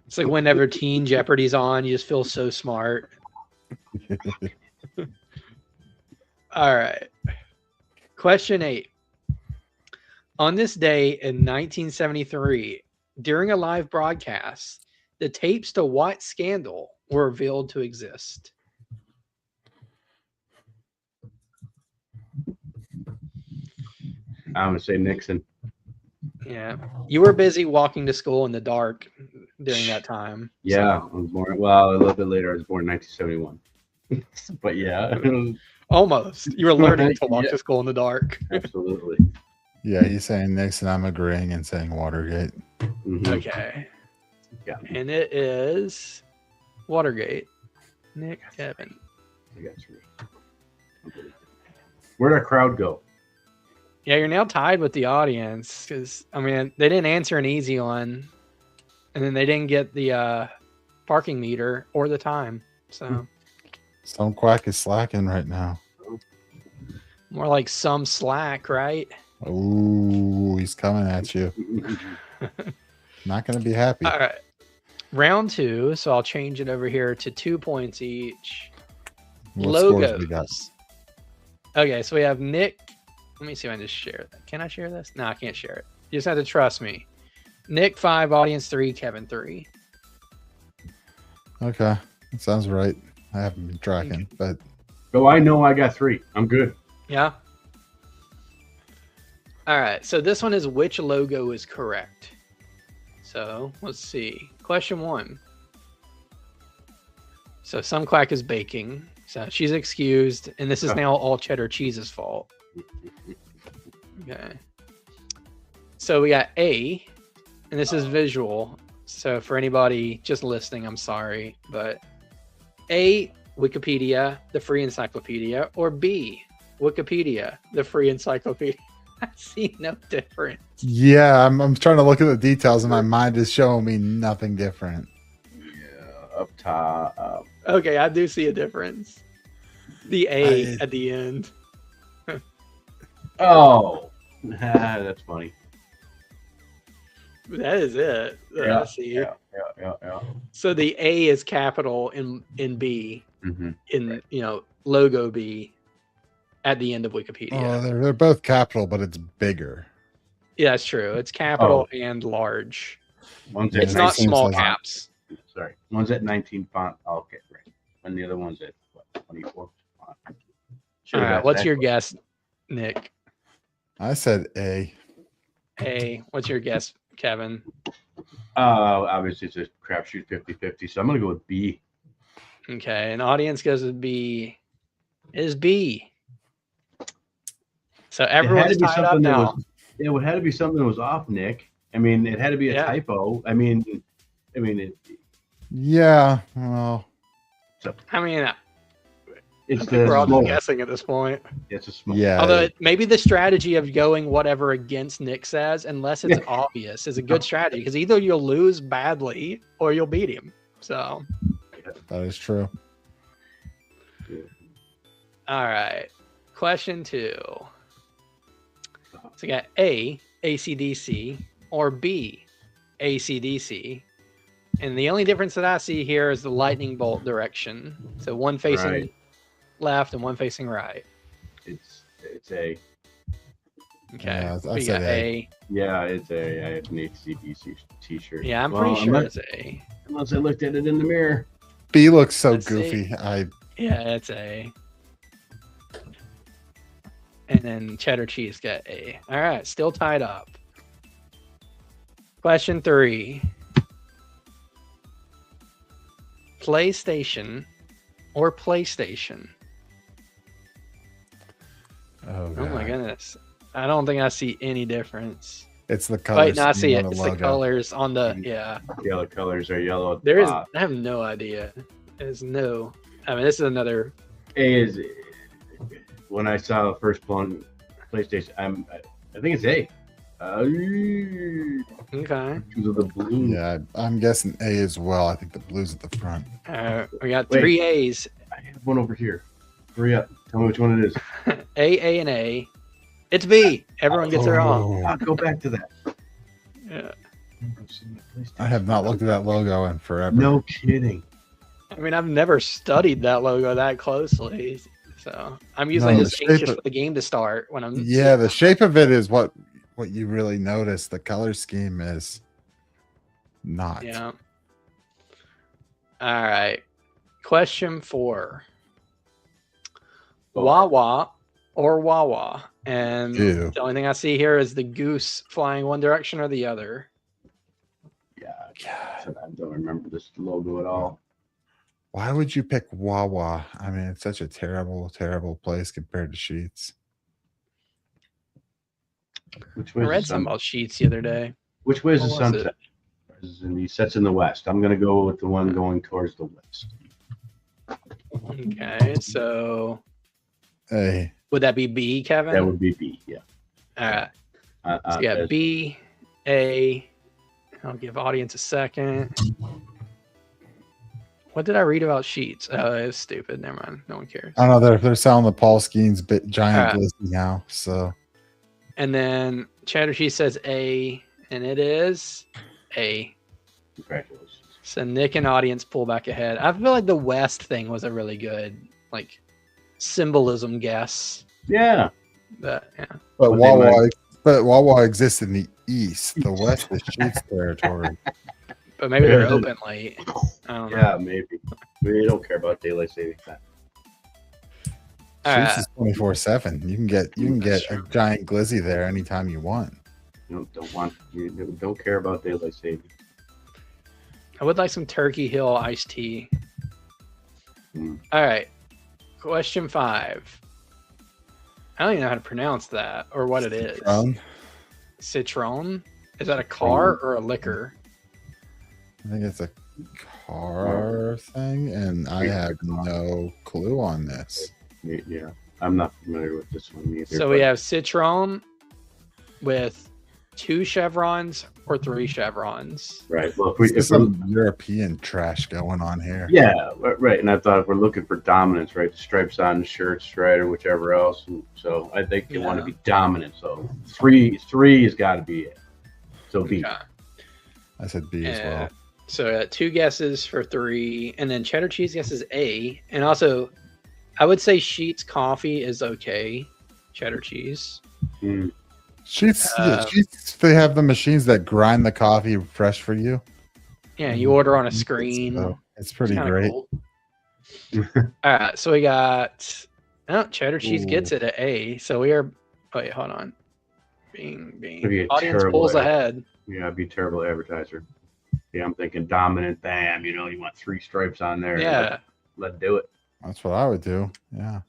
It's like whenever Teen Jeopardy's on, you just feel so smart. All right. Question 8. On this day in 1973, during a live broadcast, the tapes to what scandal were revealed to exist? I'm gonna say Nixon. Yeah. You were busy walking to school in the dark during that time. Yeah, so. I was born. Well, a little bit later. I was born in 1971. But yeah, almost. You were learning to walk to school in the dark. Absolutely. Yeah, he's saying Nixon. I'm agreeing and saying Watergate. Mm-hmm. Okay. Yeah. And it is Watergate. Nick, Kevin. I got 3. Where'd our crowd go? Yeah, you're now tied with the audience because, I mean, they didn't answer an easy one. And then they didn't get the parking meter or the time. So Some quack is slacking right now. more like some slack, right? Ooh, he's coming at you. Not going to be happy. All right. Round 2. So I'll change it over here to 2 points each. What scores we got? Logos. Okay, so we have Nick. Let me see if I can just share that. Can I share this? No, I can't share it. You just have to trust me. Nick 5, audience 3, Kevin 3. Okay, that sounds right. I haven't been tracking, but Oh, I know I got 3. I'm good. Yeah. All right. So this one is which logo is correct. So let's see. Question 1. So some quack is baking. So she's excused. And this is now all cheddar cheese's fault. Okay. So we got A. And this is visual. So for anybody just listening, I'm sorry. But A, Wikipedia, the free encyclopedia, or B, Wikipedia, the free encyclopedia. I see no difference. yeah, I'm trying to look at the details, and my mind is showing me nothing different. Yeah, up top. Okay, I do see a difference. The A at the end. Oh, that's funny. That is it. Yeah, I see. Yeah. So the A is capital in B, Mm-hmm. in logo B, at the end of Wikipedia. Oh, they're both capital, but it's bigger. Yeah, that's true. It's capital and large. One's at It's not 19 small font. caps. Sorry, one's at 19 font. Oh, okay, right. And the other one's at what, 24 font. All right, what's your guess, Nick? I said A. A. What's your guess, Kevin? Obviously it's a crapshoot 50-50, so I'm gonna go with B. Okay, and audience goes with B. Is B. So everyone's tied up now. It had to be something that was off, Nick. I mean, it had to be a typo. I mean, Yeah, well, I mean, it's we're all small. just guessing at this point. It's a small. yeah. Although maybe the strategy of going whatever against Nick says, unless it's obvious, is a good strategy because either you'll lose badly or you'll beat him. So that is true. all right, question 2. So we got A, AC/DC, or B, AC/DC. And the only difference that I see here is the lightning bolt direction. So one facing left and one facing right. It's A. Okay. Yeah, I we said got A. Yeah, it's A. I have an ACDC t-shirt. Yeah, I'm pretty sure it's A. Unless I looked at it in the mirror. B looks so Let's goofy. see. Yeah, it's A. And then cheddar cheese got A. All right, still tied up. Question 3. PlayStation or PlayStation? Oh my goodness. I don't think I see any difference. It's the colors. Wait, no, I see it. on It's logo. the colors on the, yeah. Yellow colors are yellow. At the There is, top. I have no idea. There's no, I mean, this is another. A is, when I saw the first one, PlayStation, I think it's A. Okay. Choose the blue. Yeah, I'm guessing A as well. I think the blue's at the front. We got three A's. I have one over here. Hurry up. Tell me which one it is. A, and A. It's B. Everyone gets it wrong. I'll go back to that. Yeah. I have not looked at that logo in forever. No kidding. I mean, I've never studied that logo that closely. So I'm usually just anxious for the game to start when I'm. Yeah, the shape of it is what you really notice. The color scheme is not. Yeah. All right. Question 4. Wawa or Wawa? And Ew. the only thing I see here is the goose flying one direction or the other. Yeah, I don't remember this logo at all. Why would you pick Wawa? I mean, it's such a terrible, terrible place compared to Sheets. Which I way read something about Sheets the other day. Which way is the What was sunset? He sets in the west. I'm going to go with the one going towards the west. Okay, so A. would that be B, Kevin? That would be B, yeah. All right. So you got B, A. I'll give audience a second. What did I read about Sheets? Oh, it was stupid. Never mind. No one cares. I don't know. They're selling the Paul Skeens giant All right. glizzy now. So And then Chatter Cheese says A, and it is A. Congratulations. So Nick and audience pull back ahead. I feel like the West thing was a really good like symbolism guess. Yeah. But yeah. But Wawa exists in the East. The West is Sheets territory. But maybe they're open late. I don't know. Yeah, maybe. We don't care about daylight saving time. Sheets is 24/7. You can get a giant glizzy there anytime you want. You don't care about daylight saving. I would like some Turkey Hill iced tea. All right. Question 5. I don't even know how to pronounce that or what it is. Citron? Is that a car or a liquor? I think it's a car thing, and I have no clue on this. Yeah, I'm not familiar with this one either. So we have Citron with 2 chevrons or 3 chevrons. Right. Well, If some European trash going on here. Yeah, right. And I thought if we're looking for dominance, right, the stripes on the shirts, right, or whichever else. And so I think you want to be dominant. So three has got to be it. So B. Okay. I said B as well. So 2 guesses for 3, and then cheddar cheese guesses A. And also, I would say Sheets coffee is okay. Cheddar cheese. Sheets, they have the machines that grind the coffee fresh for you. Yeah, you order on a screen. So it's pretty great. Cool. All right, so we got cheddar cheese gets it at A. So we are. Wait, hold on. Bing. Audience pulls ahead. Yeah, I'd be a terrible advertiser. Yeah, I'm thinking dominant. Damn, you want 3 stripes on there. Yeah. Let's do it. That's what I would do. Yeah.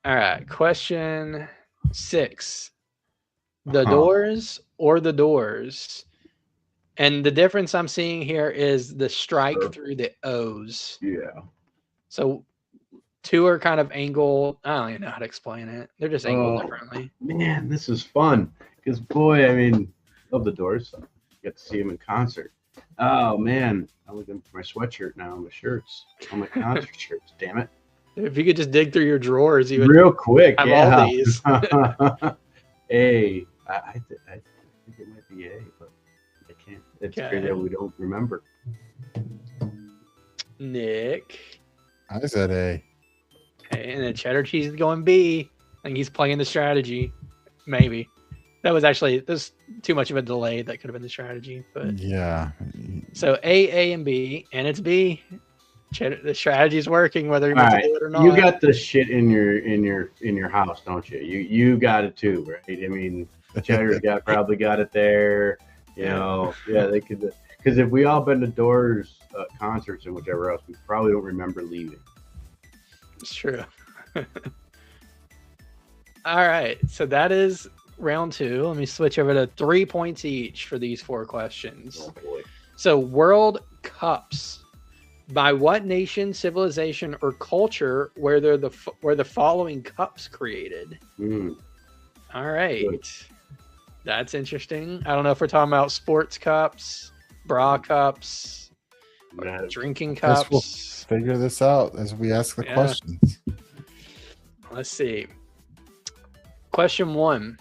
All right, question 6. The doors or the doors? And the difference I'm seeing here is the strike through the O's. Yeah. So 2 are kind of angled. I don't even know how to explain it. They're just angled differently. Man, this is fun. Because, boy, I mean, love the Doors. Get to see them in concert. Oh, man. I'm looking for my sweatshirt now, my shirts, all my concert shirts. Damn it. If you could just dig through your drawers, you would real quick. have Yeah. all these. A. I think it might be A, but I can't. It's great that we don't remember. Nick. I said A. Okay, and then cheddar cheese is going B. I think he's playing the strategy. Maybe. There's too much of a delay. That could have been the strategy. But yeah. So A, and B, and it's B. The strategy's working, whether you want to do it or not. You got the shit in your house, don't you? You got it too, right? I mean, Cheddar's probably got it there. Yeah, they could. Because if we all been to Doors concerts and whichever else, we probably don't remember leaving. It's true. All right, so that is round 2. Let me switch over to 3 points each for these 4 questions. Oh boy. So World Cups. By what nation, civilization, or culture were the following cups created? All right. That's interesting. I don't know if we're talking about sports cups, bra cups, drinking Guess cups. we'll figure this out as we ask the Yeah. questions. Let's see. Question 1.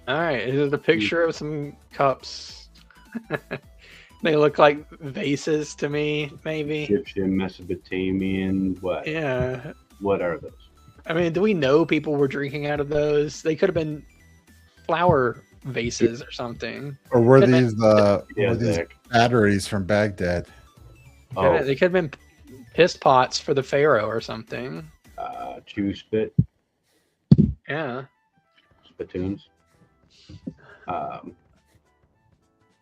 All right. This is a picture of some cups. They look like vases to me, maybe. Egyptian, Mesopotamian, what? Yeah. What are those? I mean, do we know people were drinking out of those? They could have been flower vases or something. Or were Could've these been- Yeah, these Zach. batteries from Baghdad? They could have been piss pots for the pharaoh or something. Chew spit, Yeah. spittoons.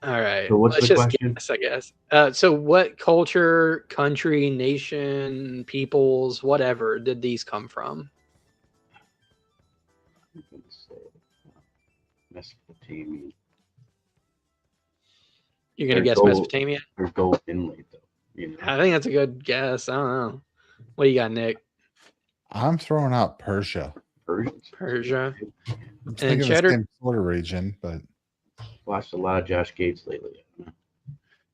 All right. So what's Let's the just question? guess, I guess. So what culture, country, nation, peoples, whatever did these come from? Mesopotamian. You're gonna They're guess gold- Mesopotamia? They're gold inlaid though. You know. I think that's a good guess. I don't know. What do you got, Nick? I'm throwing out Persia. Persians. Persia. I'm And thinking cheddar- the same sort of region, but Watched a lot of Josh Gates lately.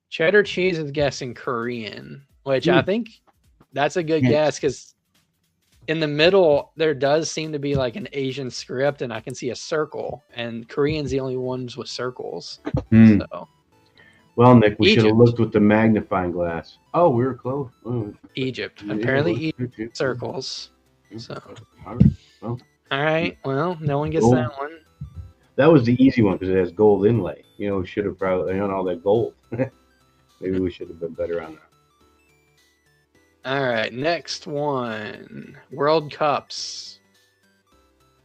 Cheddar cheese is guessing Korean, which I think that's a good Yeah. guess because in the middle there does seem to be like an Asian script, and I can see a circle, and Korean's the only ones with circles. Hmm. So Well, Nick, we should have Egypt. looked with the magnifying glass. Oh, we were close. Oh, Egypt, yeah, apparently well, Egypt circles. So all right. Well, all right, well, no one gets Gold. that one. that was the easy one because it has gold inlay. You know, we should have probably on all that gold. Maybe we should have been better on that. All right, next one, World Cups,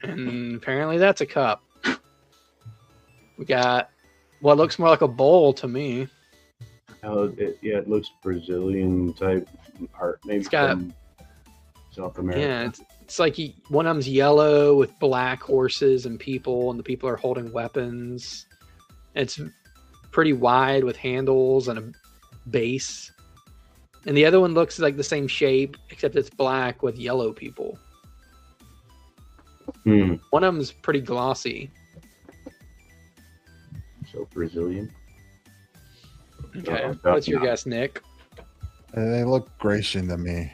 and apparently that's a cup. We got what looks more like a bowl to me. Oh, it looks Brazilian type art. Maybe It's got- from South America. Yeah, it's like one of them's yellow with black horses and people, and the people are holding weapons. It's pretty wide with handles and a base. And the other one looks like the same shape, except it's black with yellow people. Hmm. One of them's pretty glossy. So Brazilian. Okay, Oh, what's your no. guess, Nick? they look Grecian to me.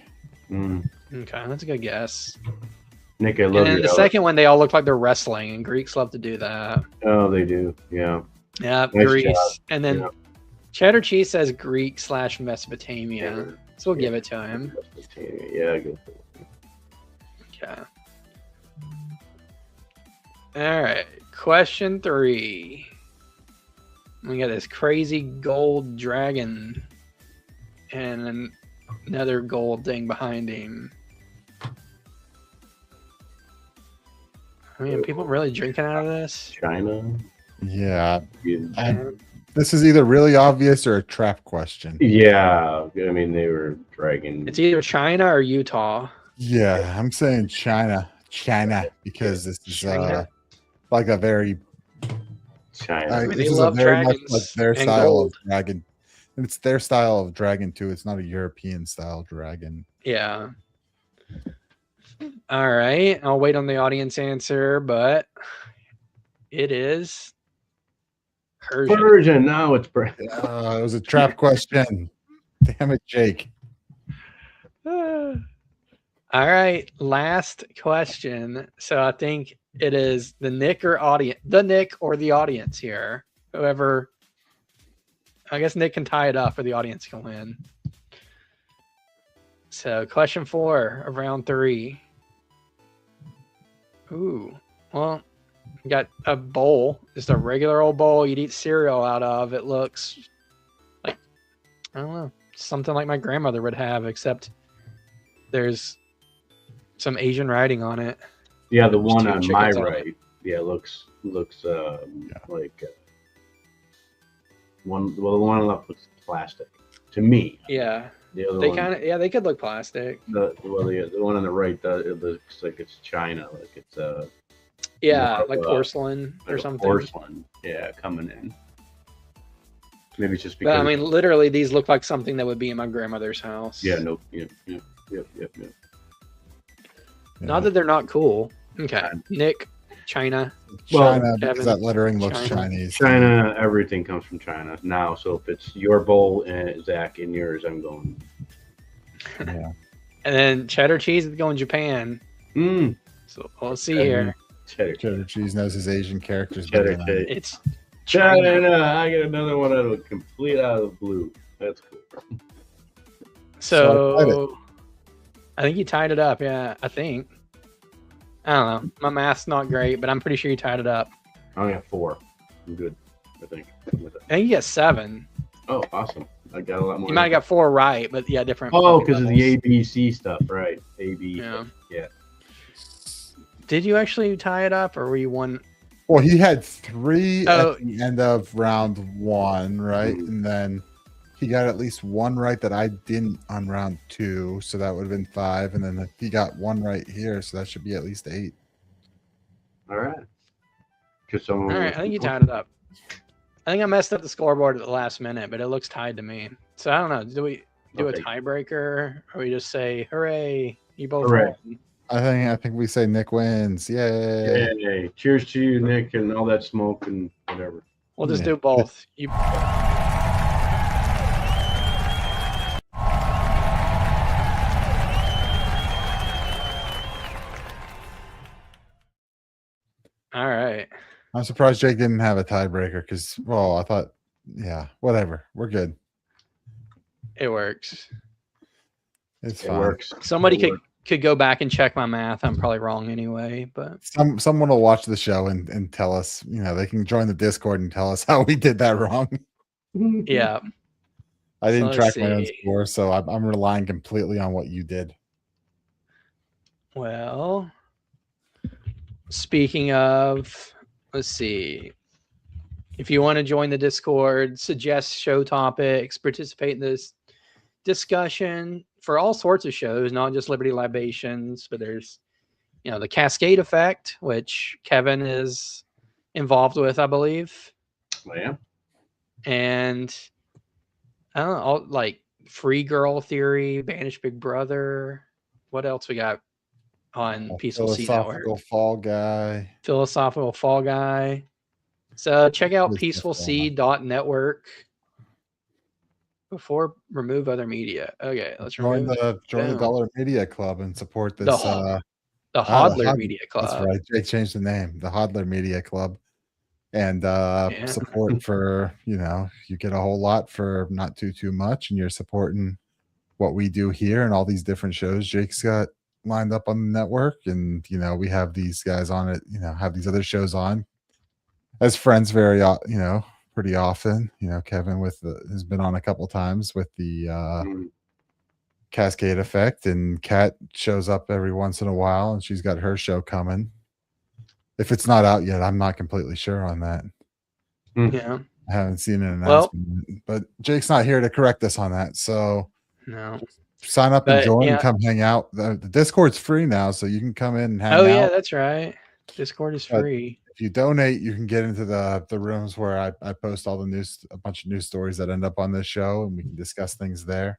Hmm. Okay, that's a good guess. Nick, I And love then your the second one, they all look like they're wrestling, and Greeks love to do that. Oh, they do. Yeah. Yeah, Nice Greece. job. And then Yeah. Cheddar Cheese says Greek / Mesopotamia. So we'll give it to him. Yeah, good. Okay. All right. Question 3. We got this crazy gold dragon and another gold thing behind him. I mean, are people really drinking out of this? China. Yeah. Yeah. This is either really obvious or a trap question. Yeah, I mean they were dragging. It's either China or Utah. Yeah, I'm saying China, because this is China. like a very China. I mean, this they is a love very much dragons like their and style gold. of dragon. And it's their style of dragon too. It's not a European style dragon. Yeah. All right. I'll wait on the audience answer, but it is Persian. Persian. No, it's It was a trap question. Damn it, Jake. All right. Last question. So I think it is the Nick or the audience here. Whoever. I guess Nick can tie it up or the audience can win. So question 4 of round 3. Ooh. Well, you got a bowl, just a regular old bowl you'd eat cereal out of. It looks like, I don't know, something like my grandmother would have, except there's some Asian writing on it. Yeah, the There's one two on my chickens on it. right. Yeah, looks like one. Well, the one on the left looks plastic to me. Yeah. The other They one, kind of, yeah, they could look plastic. the one on the right, it looks like it's China, like it's Yeah, more like of a- porcelain like or a something. porcelain. Yeah, coming in. Maybe it's just But because. I mean, literally, these look like something that would be in my grandmother's house. yeah, no, yep. Not that they're not cool. Okay. Nick, China. China, Kevin, because that lettering looks China. Chinese. China, everything comes from China now. So if it's your bowl and Zach and yours, I'm going. Yeah. And then cheddar cheese is going Japan. So we'll see here. Cheddar cheese knows his Asian characters Cheddar better than I do. cheese. It's China. I get another one out of complete out of the blue. That's cool. So I think you tied it up. Yeah, I think. I don't know. My math's not great, but I'm pretty sure you tied it up. I only have 4. I'm good, I think. I think you got 7. Oh, awesome. I got a lot more. You might have got 4 right, but yeah, different. Oh, because of the ABC stuff, right? AB. Yeah. Did you actually tie it up, or were you one? Well, he had 3 at the end of round 1, right? And then he got at least 1 right that I didn't on round 2, so that would have been 5. And then he got 1 right here, so that should be at least 8. All right. All right, I think you tied it up. I think I messed up the scoreboard at the last minute, but it looks tied to me. So I don't know. Do we do a tiebreaker, or we just say, "Hooray, you both won"? I think we say Nick wins. Yay! Yay! Cheers to you, Nick, and all that smoke and whatever. We'll just do both. You. All right. I'm surprised Jake didn't have a tiebreaker because, well, I thought, yeah, whatever. We're good. It works. It's It fine. works. Somebody could go back and check my math. I'm probably wrong anyway, but Someone will watch the show and tell us, they can join the Discord and tell us how we did that wrong. yeah. I didn't So track let's my own see. score, so I'm relying completely on what you did. Well, speaking of, let's see. If you want to join the Discord, suggest show topics, participate in this discussion for all sorts of shows, not just Liberty Libations, but there's, the Cascade Effect, which Kevin is involved with, I believe. I am. And I don't know, like Free Girl Theory, Banish Big Brother. What else we got on Peaceful Sea Network? Philosophical Fall Guy. So check out peacefulsea.network before remove other media. Okay, let's Join remove the Dollar Media Club and support this. The Hodler Media Club. That's right. Jake changed the name. The Hodler Media Club. And support for, you get a whole lot for not too much, and you're supporting what we do here and all these different shows Jake's got lined up on the network. And, we have these guys on it, have these other shows on as friends pretty often. Kevin has been on a couple times with the Cascade Effect, and Kat shows up every once in a while, and she's got her show coming. If it's not out yet, I'm not completely sure on that. Yeah. I haven't seen an announcement, but Jake's not here to correct us on that. So no, sign up and join and come hang out. The Discord's free now, so you can come in and hang out. Oh yeah, that's right. Discord is free. If you donate, you can get into the rooms where I post all the news, a bunch of news stories that end up on this show, and we can discuss things there.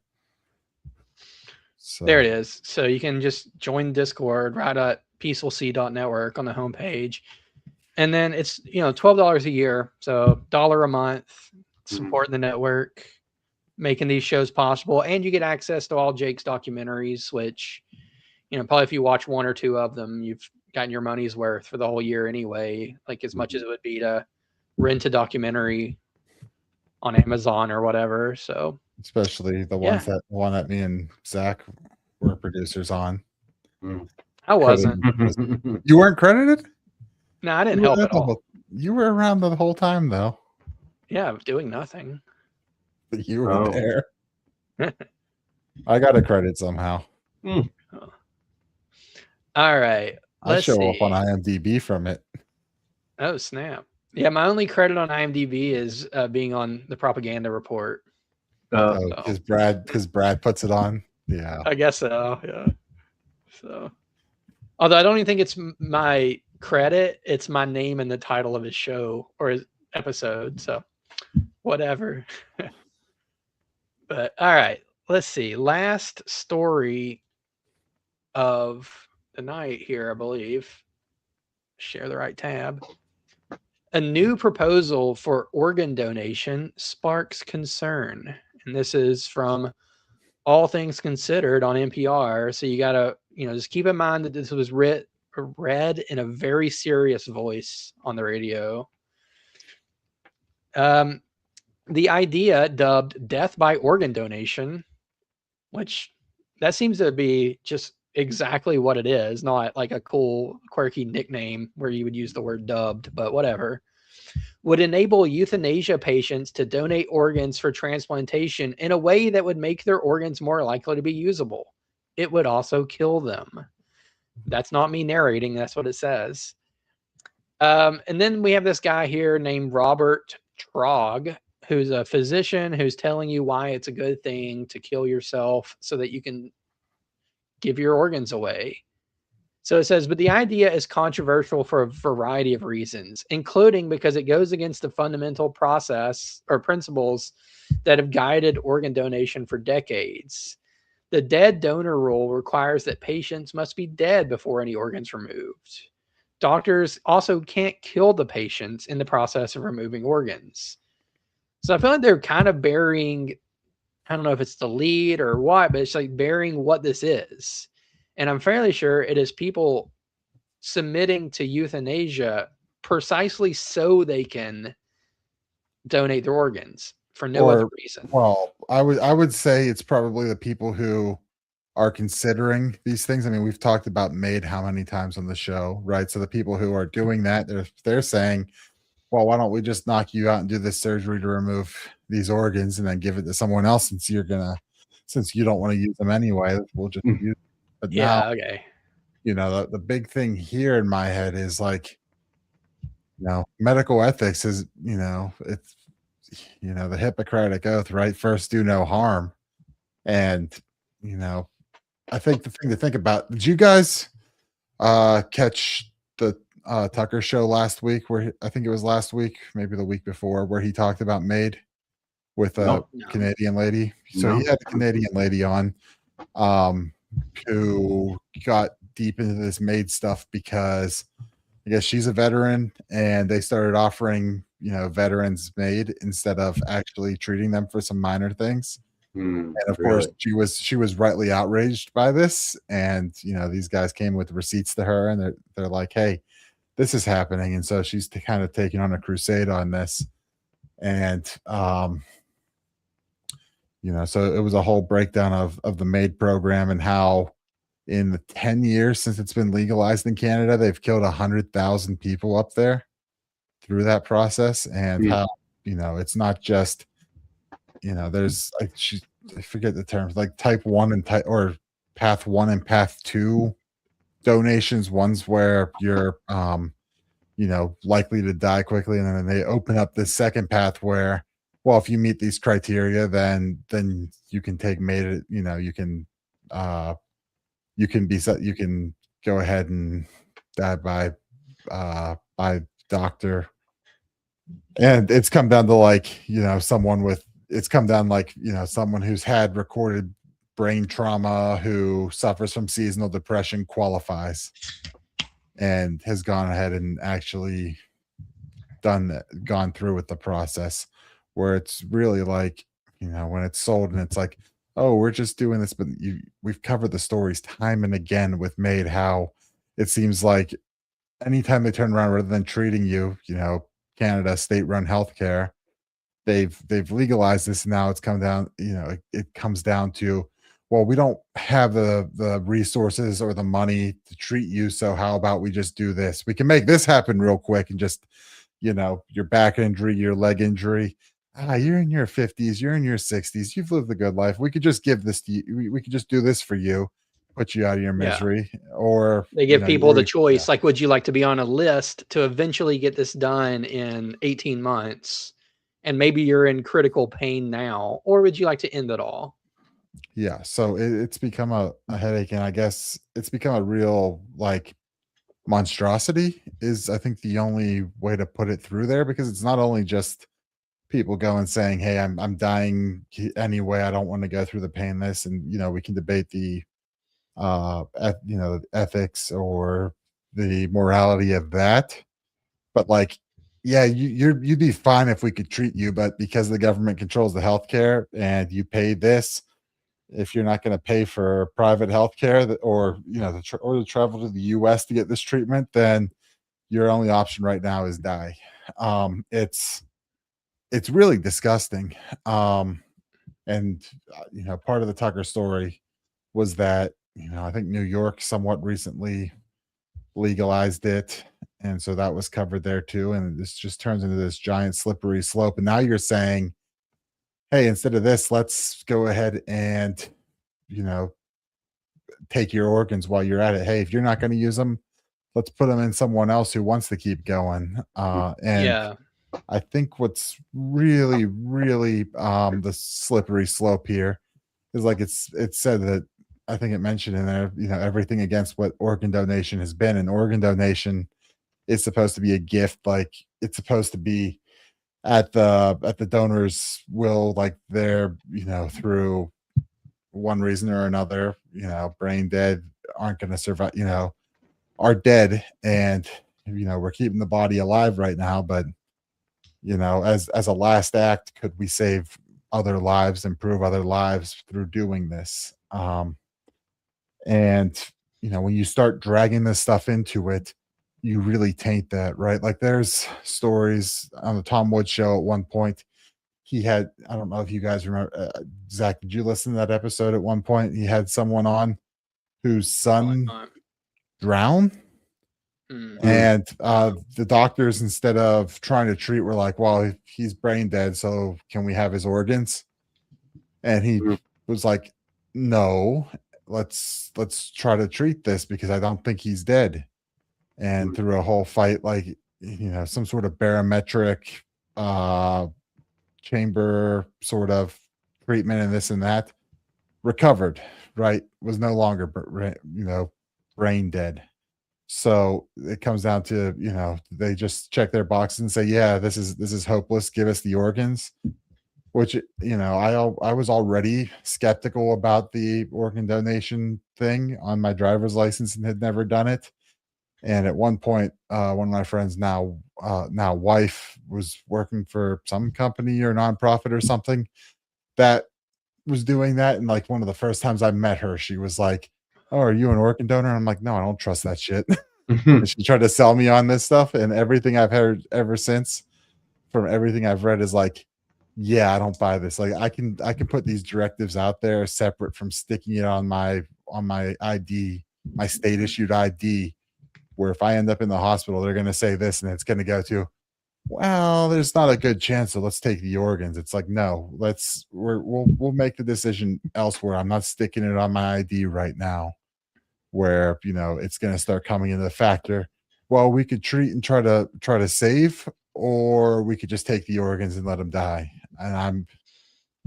So there it is. So you can just join Discord right at peacefulsea.network on the homepage. And then it's, $12 a year. So $1 a month, supporting the network, making these shows possible. And you get access to all Jake's documentaries, which, probably if you watch 1 or 2 of them, you've gotten your money's worth for the whole year anyway, like as much as it would be to rent a documentary on Amazon or whatever. So especially the one that me and Zach were producers on. I wasn't. You weren't credited? No, I didn't help at all. You were around the whole time, though. Yeah, doing nothing. You were there. I got a credit somehow. All right. I show up on IMDb from it. Oh, snap. Yeah, my only credit on IMDb is being on the propaganda report. Because Brad puts it on. Yeah, I guess so. Yeah. So, although I don't even think it's my credit, it's my name and the title of his show or his episode. So, whatever. But all right, let's see. Last story of the night here, I believe. share the right tab. A new proposal for organ donation sparks concern. And this is from All Things Considered on NPR. So you got to, just keep in mind that this was read in a very serious voice on the radio. The idea, dubbed death by organ donation, which that seems to be just exactly what it is, not like a cool, quirky nickname where you would use the word dubbed, but whatever, would enable euthanasia patients to donate organs for transplantation in a way that would make their organs more likely to be usable. It would also kill them. That's not me narrating. That's what it says. And then we have this guy here named Robert Trog, who's a physician who's telling you why it's a good thing to kill yourself so that you can give your organs away. So it says, but the idea is controversial for a variety of reasons, including because it goes against the fundamental process or principles that have guided organ donation for decades. The dead donor rule requires that patients must be dead before any organs are removed. Doctors also can't kill the patients in the process of removing organs. So I feel like they're kind of burying, I don't know if it's the lead or what, but it's like burying what this is. And I'm fairly sure it is people submitting to euthanasia precisely so they can donate their organs for no other reason. Well, I would say it's probably the people who are considering these things. I mean, we've talked about MAID how many times on the show, right? So the people who are doing that, they're saying, well, why don't we just knock you out and do this surgery to remove these organs and then give it to someone else since you don't want to use them anyway, we'll just use them. But yeah, now, okay. The big thing here in my head is like, medical ethics is, it's, the Hippocratic Oath, right? First, do no harm. And, I think the thing to think about, did you guys catch the Tucker show last week I think it was last week, maybe the week before, where he talked about MAID with a Canadian lady? So he had a Canadian lady on who got deep into this MAID stuff because I guess she's a veteran and they started offering, veterans MAID instead of actually treating them for some minor things. And of course she was rightly outraged by this. And, these guys came with receipts to her and they're like, hey, this is happening. And so she's kind of taking on a crusade on this. And, so it was a whole breakdown of the MAID program and how in the 10 years since it's been legalized in Canada, they've killed 100,000 people up there through that process. And how, it's not just, there's like, I forget the terms, like type 1 and or path 1 and path 2 donations. One's where you're, likely to die quickly. And then they open up this second path where, well, if you meet these criteria, then you can take MAID, you can go ahead and die by doctor. And it's come down to like, someone who's had recorded brain trauma, who suffers from seasonal depression, qualifies and has gone ahead and actually gone through with the process, where it's really like, when it's sold and it's like, oh, we're just doing this, but we've covered the stories time and again with MAID, how it seems like anytime they turn around, rather than treating you, Canada state-run healthcare, they've legalized this. Now it's come down, it comes down to, well, we don't have the resources or the money to treat you, so how about we just do this? We can make this happen real quick and just, your back injury, your leg injury, you're in your 50s, you're in your 60s, you've lived a good life. We could just give this to you. We could just do this for you, put you out of your misery. Yeah. Or they give people the choice. Like, would you like to be on a list to eventually get this done in 18 months? And maybe you're in critical pain now, or would you like to end it all? Yeah. So it's become a headache. And I guess it's become a real like monstrosity is, I think, the only way to put it through there, because it's not only just people go and saying, hey, I'm dying anyway, I don't want to go through the pain this, and we can debate the ethics or the morality of that. But like, yeah, you'd be fine if we could treat you, but because the government controls the healthcare and you pay this, if you're not going to pay for private healthcare or to travel to the U.S. to get this treatment, then your only option right now is die. It's really disgusting. And part of the Tucker story was that I think New York somewhat recently legalized it, and so that was covered there too. And this just turns into this giant slippery slope. And now you're saying, hey, instead of this, let's go ahead and take your organs while you're at it. Hey, if you're not going to use them, let's put them in someone else who wants to keep going. And I think what's really, really the slippery slope here is like it's said that, I think it mentioned in there, everything against what organ donation has been. And organ donation is supposed to be a gift. Like it's supposed to be at the donor's will, like they're, through one reason or another, brain dead, aren't going to survive, are dead. And, we're keeping the body alive right now. But, as a last act, could we save other lives, improve other lives through doing this? And when you start dragging this stuff into it, you really taint that, right? Like there's stories on the Tom Woods show at one point. He had, I don't know if you guys remember, Zach, did you listen to that episode at one point? He had someone on whose son drowned. And the doctors, instead of trying to treat, were like, well, he's brain dead, so can we have his organs? And he was like, no, let's try to treat this because I don't think he's dead. And through a whole fight, like some sort of barometric chamber sort of treatment and this and that, recovered, right? Was no longer brain dead. So it comes down to they just check their boxes and say, yeah, this is hopeless, give us the organs. Which I was already skeptical about the organ donation thing on my driver's license and had never done it. And at one point, one of my friends now wife was working for some company or nonprofit or something that was doing that. And like one of the first times I met her, she was like, oh, are you an organ donor? I'm like, no, I don't trust that shit. And she tried to sell me on this stuff. And everything I've heard ever since from everything I've read is like, yeah, I don't buy this. Like I can put these directives out there separate from sticking it on my ID, my state issued ID, where if I end up in the hospital, they're going to say this and it's going to go to, well, there's not a good chance, so let's take the organs. It's like, no, we'll make the decision elsewhere. I'm not sticking it on my ID right now, where it's going to start coming into the factor. Well, we could treat and try to save, or we could just take the organs and let them die. And I'm,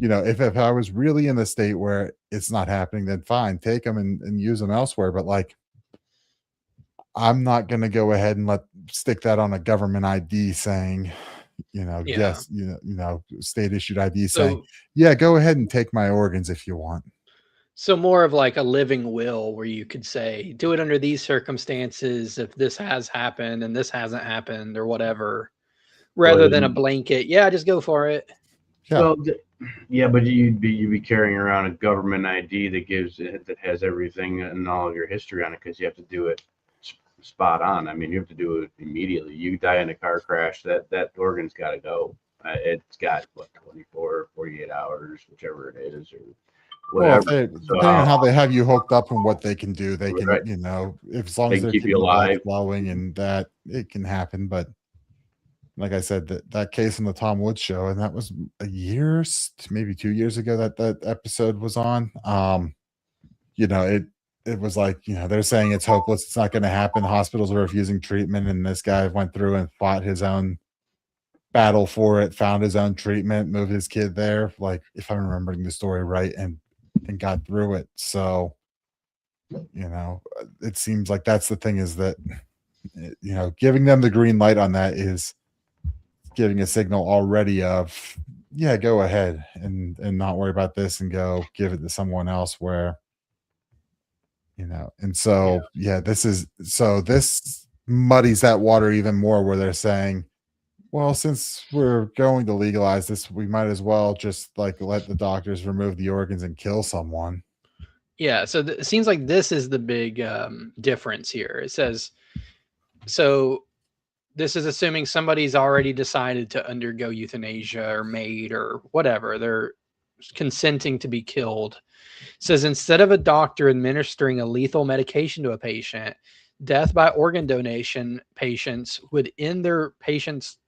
if I was really in the state where it's not happening, then fine, take them and use them elsewhere. But like, I'm not going to go ahead and stick that on a government ID saying, yes, state issued ID saying, yeah, go ahead and take my organs if you want. So more of like a living will where you could say, do it under these circumstances if this has happened and this hasn't happened or whatever, rather than a blanket. Yeah, just go for it. Well, yeah, but you'd be carrying around a government ID that has everything and all of your history on it, because you have to do it spot on. I mean, you have to do it immediately. You die in a car crash, that organ's got to go. It's got 24, 48 hours, whichever it is, or whatever. Well, depending on how they have you hooked up and what they can do, they can, as long as they're keep you alive, flowing, and that it can happen. But like I said, that case on the Tom Woods show, and that was a year, maybe 2 years ago that episode was on. It was like, they're saying it's hopeless, it's not going to happen. Hospitals are refusing treatment, and this guy went through and fought his own battle for it, found his own treatment, moved his kid there, like, if I'm remembering the story right, and got through it. So, it seems like that's the thing, is that, giving them the green light on that is giving a signal already of, yeah, go ahead and not worry about this and go give it to someone else, where And so this muddies that water even more, where they're saying, well, since we're going to legalize this, we might as well just like let the doctors remove the organs and kill someone. Yeah, so it seems like this is the big difference here. It says, so this is assuming somebody's already decided to undergo euthanasia or MAID or whatever. They're consenting to be killed. It says, instead of a doctor administering a lethal medication to a patient, death by organ donation patients would end their patient's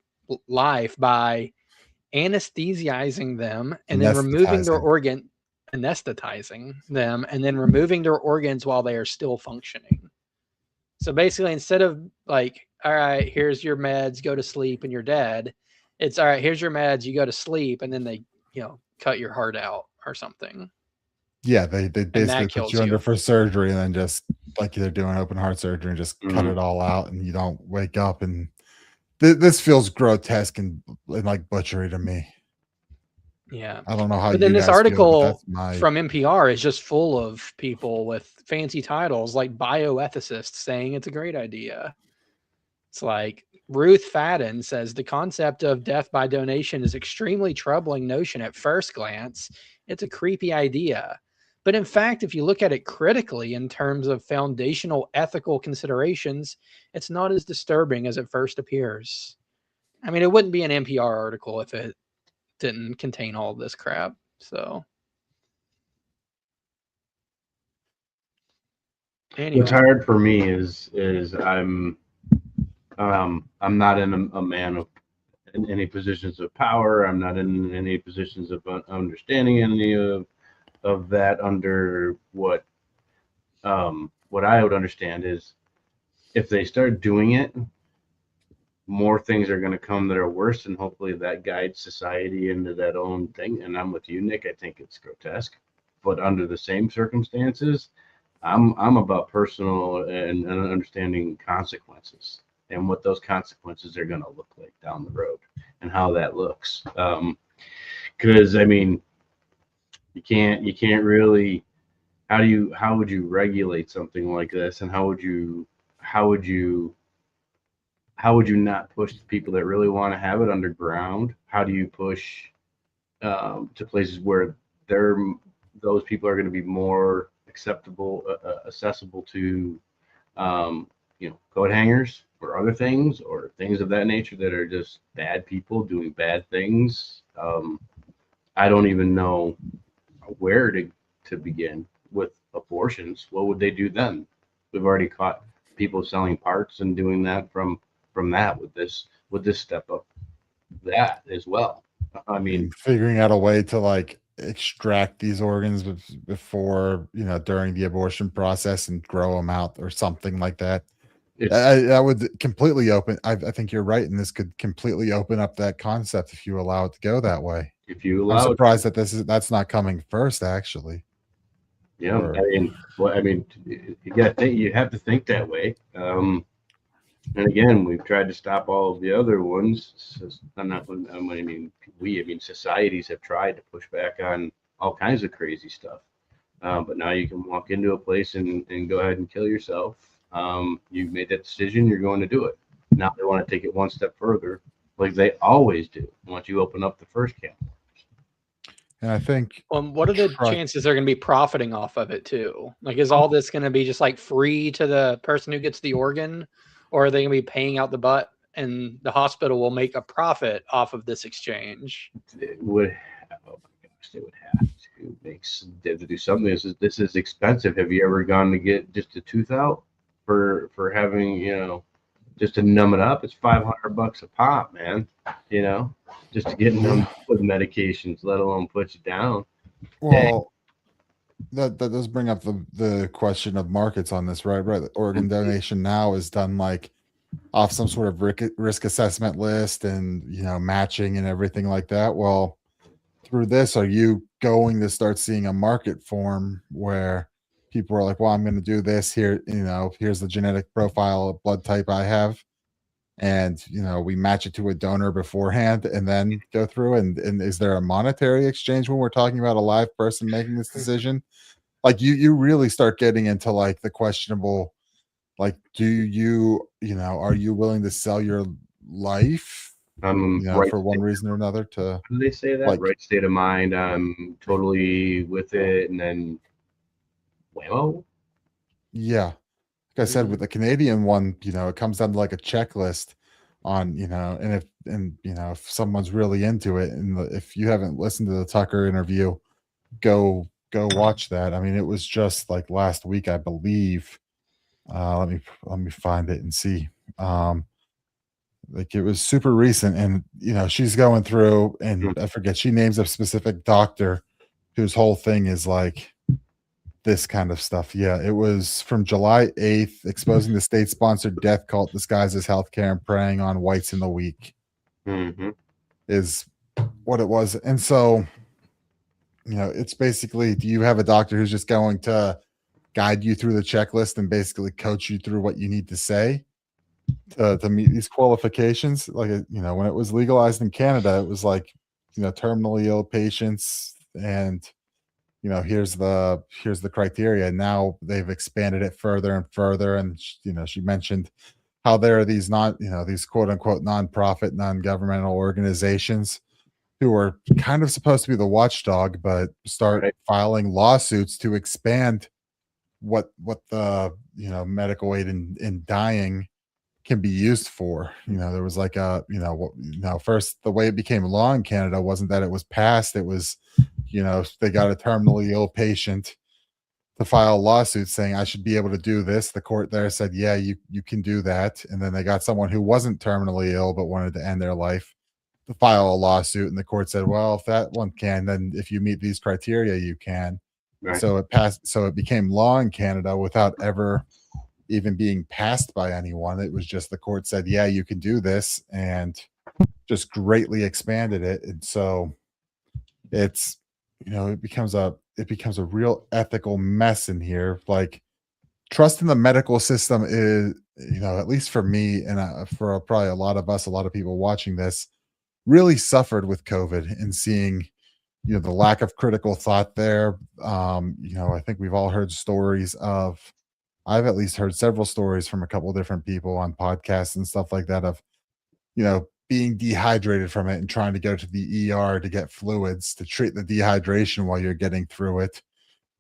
life by anesthetizing them and then removing their organ, anesthetizing them and then removing their organs while they are still functioning. So basically, instead of like, all right, here's your meds, go to sleep and you're dead, it's all right, here's your meds, you go to sleep, and then they, cut your heart out or something. Yeah, they basically put you under for surgery and then just like they're doing open heart surgery and just cut it all out, and you don't wake up. And this feels grotesque and like butchery to me. Yeah, I don't know how. But then this article from NPR is just full of people with fancy titles like bioethicists saying it's a great idea. It's like Ruth Fadden says the concept of death by donation is extremely troubling notion at first glance. It's a creepy idea. But in fact, if you look at it critically in terms of foundational ethical considerations, it's not as disturbing as it first appears. I mean, it wouldn't be an NPR article if it didn't contain all of this crap. So anyway. What's hard for me is I'm not in a man of in any positions of power. I'm not in any positions of understanding any of that. Under what I would understand is if they start doing it, more things are going to come that are worse, and hopefully that guides society into that own thing. And I'm with you, Nick. I think it's grotesque, but under the same circumstances, I'm about personal and understanding consequences and what those consequences are going to look like down the road and how that looks. Because I mean, you can't really. How would you regulate something like this, and how would you not push the people that really want to have it underground? How do you push to places where those people are going to be more accessible to coat hangers or other things or things of that nature that are just bad people doing bad things? I don't even know where to begin with abortions. What would they do then? We've already caught people selling parts and doing that from that with this step up that as well. I mean, figuring out a way to like extract these organs before during the abortion process and grow them out or something like that. That would completely open. I think you're right, and this could completely open up that concept if you allow it to go that way. If you allow, I'm surprised that that's not coming first, actually. Yeah, I mean, you have to think that way. And again, we've tried to stop all of the other ones. Societies have tried to push back on all kinds of crazy stuff. But now you can walk into a place and go ahead and kill yourself. You've made that decision. You're going to do it. Now they want to take it one step further, like they always do once you open up the first can. And I think, what are the chances they're going to be profiting off of it too? Like, is all this going to be just like free to the person who gets the organ, or are they going to be paying out the butt and the hospital will make a profit off of this exchange? They would have to do something. This is expensive. Have you ever gone to get just a tooth out for having, just to numb it up? It's $500 a pop, man. Just to get numb with medications, let alone put you down. Well, that does bring up the question of markets on this, right? The organ donation now is done like off some sort of risk assessment list and matching and everything like that. Well, through this, are you going to start seeing a market form where people are like, well, I'm going to do this here, here's the genetic profile of blood type I have, and we match it to a donor beforehand and then go through, and is there a monetary exchange when we're talking about a live person making this decision? like you really start getting into like the questionable, like, are you willing to sell your life, Right for one reason or another to, how do they say that? like, Right state of mind. I'm totally with it, and then whammo. yeah. Like I said, with the Canadian one, it comes down to like a checklist on, and if someone's really into it, and if you haven't listened to the Tucker interview, go watch that. I mean, it was just like last week, I believe. Let me find it and see. Like, it was super recent, and she's going through, and I forget, she names a specific doctor whose whole thing is like this kind of stuff. Yeah, it was from July 8th, exposing the state-sponsored death cult disguised as healthcare and preying on whites in the week, is what it was. And so, it's basically, do you have a doctor who's just going to guide you through the checklist and basically coach you through what you need to say to meet these qualifications? Like, when it was legalized in Canada, it was like, terminally ill patients, and here's the criteria. Now they've expanded it further and further, and she mentioned how there are these these quote unquote nonprofit, non-governmental organizations who are kind of supposed to be the watchdog, but start filing lawsuits to expand what the medical aid in dying can be used for. There was like first, the way it became law in Canada wasn't that it was passed, it was they got a terminally ill patient to file a lawsuit saying, I should be able to do this. The court there said, yeah, you can do that. And then they got someone who wasn't terminally ill but wanted to end their life to file a lawsuit, and the court said, well, if that one can, then if you meet these criteria, you can. Right. So it passed. So it became law in Canada without ever even being passed by anyone. It was just the court said, yeah, you can do this, and just greatly expanded it. And so it's, it becomes a real ethical mess in here. Like, trust in the medical system is, at least for me, and for probably a lot of people watching this, really suffered with COVID, and seeing, the lack of critical thought there. I think we've all heard stories of, I've at least heard several stories from a couple of different people on podcasts and stuff like that of, being dehydrated from it and trying to go to the ER to get fluids to treat the dehydration while you're getting through it,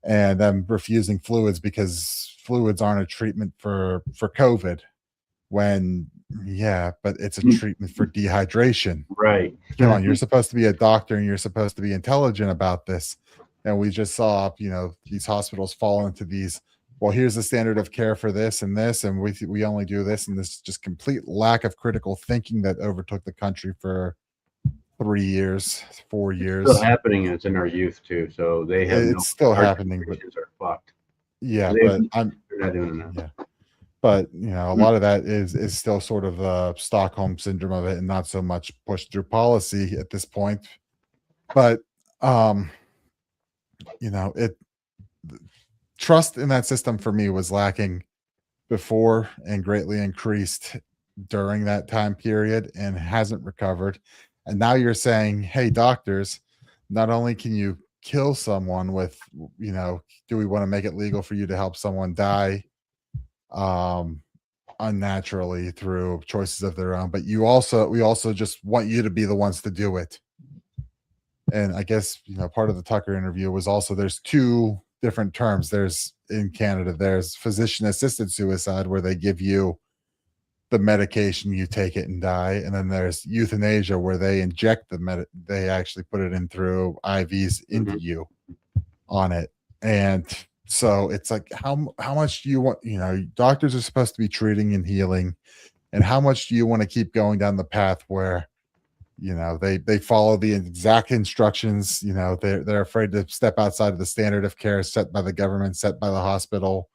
and then refusing fluids because fluids aren't a treatment for COVID, when but it's a treatment for dehydration. Right. Come on, you're supposed to be a doctor and you're supposed to be intelligent about this. And we just saw, these hospitals fall into these, well, here's the standard of care for this and this, and we only do this, and this just complete lack of critical thinking that overtook the country for 3 years, 4 years. It's still happening, and it's in our youth too. So they have it's still happening, but are fucked. Yeah, they're not doing enough. Yeah. But a lot of that is still sort of the Stockholm syndrome of it, and not so much pushed through policy at this point. But trust in that system for me was lacking before, and greatly increased during that time period, and hasn't recovered. And now you're saying, hey, doctors, not only can you kill someone with, do we want to make it legal for you to help someone die unnaturally through choices of their own, but we also just want you to be the ones to do it. And I guess, part of the Tucker interview was also, there's two different terms. There's, in Canada, there's physician assisted suicide, where they give you the medication, you take it and die. And then there's euthanasia, where they inject they actually put it in through IVs into you on it. And so it's like, how much do you want, doctors are supposed to be treating and healing, and how much do you want to keep going down the path where, they follow the exact instructions, they're afraid to step outside of the standard of care set by the government, set by the hospital,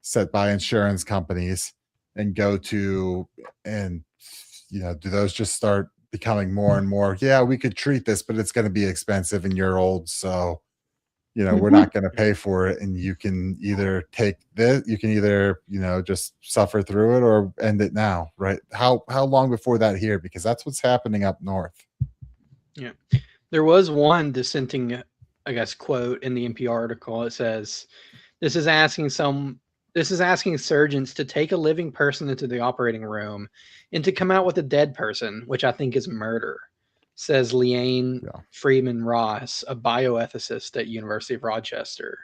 set by insurance companies, and go to, and, do those just start becoming more and more, yeah, we could treat this, but it's going to be expensive and you're old, so we're not going to pay for it, and you can either take this, you can either, just suffer through it or end it now, right? How long before that here? Because that's what's happening up north. Yeah. There was one dissenting I guess, quote in the NPR article. It says, This is asking surgeons to take a living person into the operating room and to come out with a dead person, which I think is murder," says Leanne Freeman Ross, a bioethicist at University of Rochester.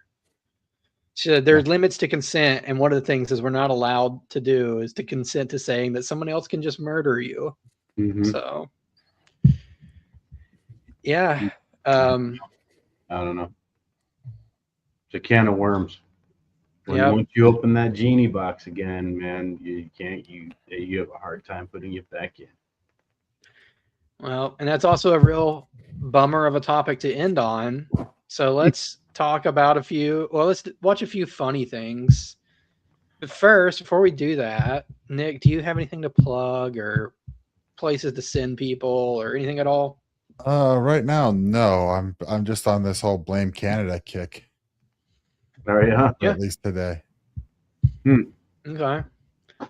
She said there's limits to consent, and one of the things is we're not allowed to do is to consent to saying that someone else can just murder you. So, yeah. I don't know. It's a can of worms. Once you open that genie box again, man, you have a hard time putting it back in. Well, and that's also a real bummer of a topic to end on. So let's talk about let's watch a few funny things. But first, before we do that, Nick, do you have anything to plug or places to send people or anything at all? Right now, no. I'm just on this whole blame Canada kick. Oh yeah. At least today. Okay.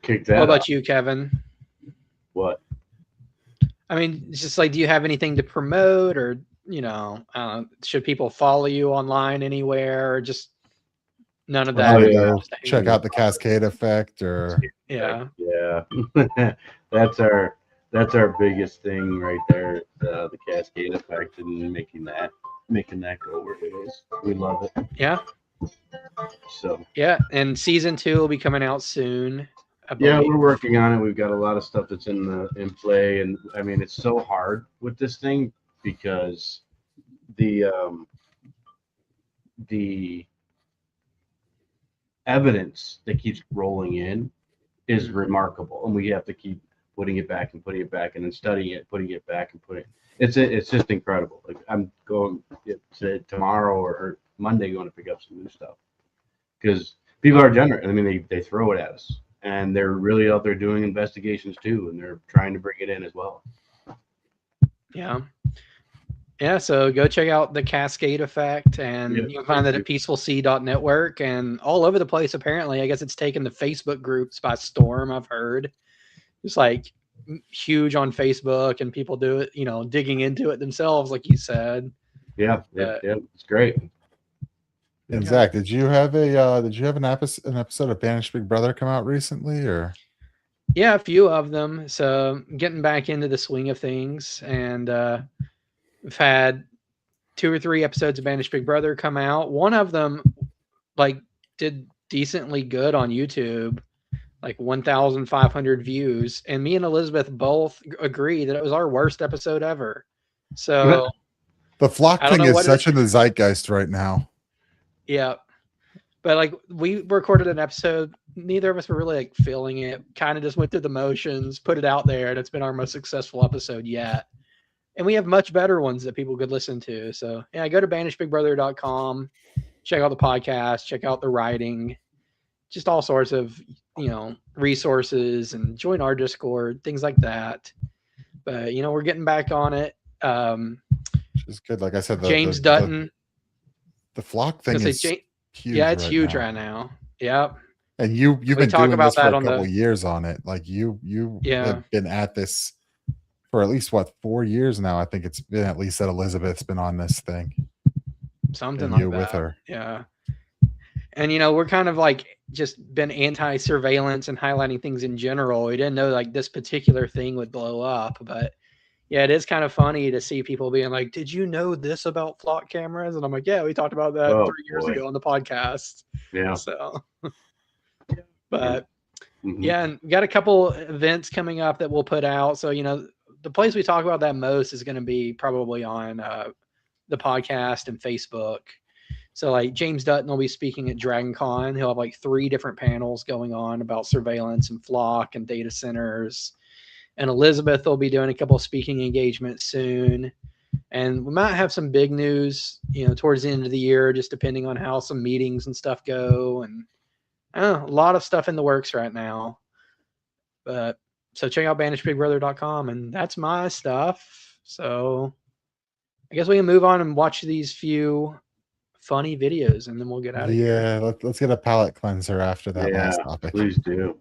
Kick that. What about you, Kevin? What? I mean, it's just like, do you have anything to promote, or should people follow you online anywhere, or just none of that? Check out the Cascade Effect, or yeah. That's our biggest thing right there, the Cascade Effect, and making that go where it is. We love it. Yeah. So yeah, and season 2 will be coming out soon. Yeah, we're working on it. We've got a lot of stuff that's in play, and I mean, it's so hard with this thing because the evidence that keeps rolling in is remarkable, and we have to keep putting it back and then studying it, putting it back and putting it. It's just incredible. Like, I'm going tomorrow or Monday going to pick up some new stuff because people are generous. I mean, they throw it at us. And they're really out there doing investigations too, and they're trying to bring it in as well. Yeah. So go check out the Cascade Effect, and you can find that at peacefulsea.network and all over the place. Apparently, I guess it's taken the Facebook groups by storm. I've heard it's like huge on Facebook, and people do it, digging into it themselves, like you said. Yeah, it's great. And Zach, did you have an episode of Banish Big Brother come out recently, or? Yeah, a few of them. So getting back into the swing of things, and we've had 2 or 3 episodes of Banish Big Brother come out. One of them did decently good on YouTube, like 1,500 views, and me and Elizabeth both agree that it was our worst episode ever. So the flock thing is such in the zeitgeist right now. Yeah, but we recorded an episode, neither of us were really feeling it, kind of just went through the motions, put it out there, and it's been our most successful episode yet. And we have much better ones that people could listen to. So yeah, go to banishbigbrother.com, check out the podcast, check out the writing, just all sorts of resources, and join our Discord, things like that. But we're getting back on it. It's good. Like I said, James Dutton. The flock thing is huge. Yeah, it's huge right now. Yeah. And you've been doing this for a couple years on it. Like you have been at this for at least 4 years now. I think it's been at least that Elizabeth's been on this thing. Something like that. With her. Yeah. And we're kind of just been anti-surveillance and highlighting things in general. We didn't know this particular thing would blow up, but yeah, it is kind of funny to see people being like, "Did you know this about flock cameras?" And I'm like, "Yeah, we talked about that 3 years ago on the podcast." Yeah. So, but yeah, and we got a couple events coming up that we'll put out. So the place we talk about that most is going to be probably on the podcast and Facebook. So James Dutton will be speaking at DragonCon. He'll have 3 different panels going on about surveillance and flock and data centers. And Elizabeth will be doing a couple of speaking engagements soon. And we might have some big news, towards the end of the year, just depending on how some meetings and stuff go. And a lot of stuff in the works right now. But so check out banishbigbrother.com, and that's my stuff. So I guess we can move on and watch these few funny videos, and then we'll get out of here. Yeah, let's get a palate cleanser after that last topic. Please do.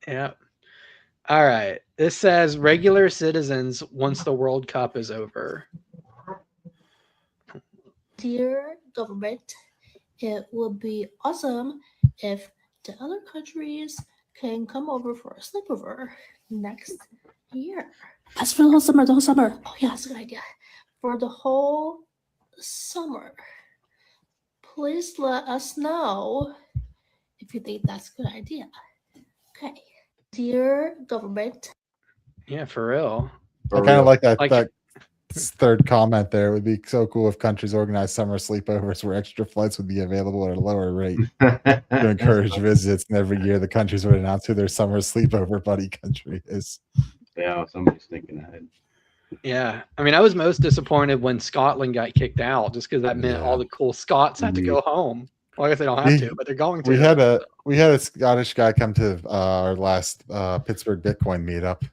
Yeah. All right. This says regular citizens once the World Cup is over. Dear government, it would be awesome if the other countries can come over for a sleepover next year. As for the whole summer, Oh yeah, that's a good idea. For the whole summer. Please let us know if you think that's a good idea. Okay. Dear government. Yeah, for real. I kind of like that third comment there. It would be so cool if countries organized summer sleepovers where extra flights would be available at a lower rate to encourage visits. And every year the countries would announce who their summer sleepover buddy country is. Yeah, somebody's thinking ahead. Yeah, I mean, I was most disappointed when Scotland got kicked out, just because that meant all the cool Scots had to go home. Well, I guess they don't have to, but they're going to. We had a Scottish guy come to our last Pittsburgh Bitcoin meetup.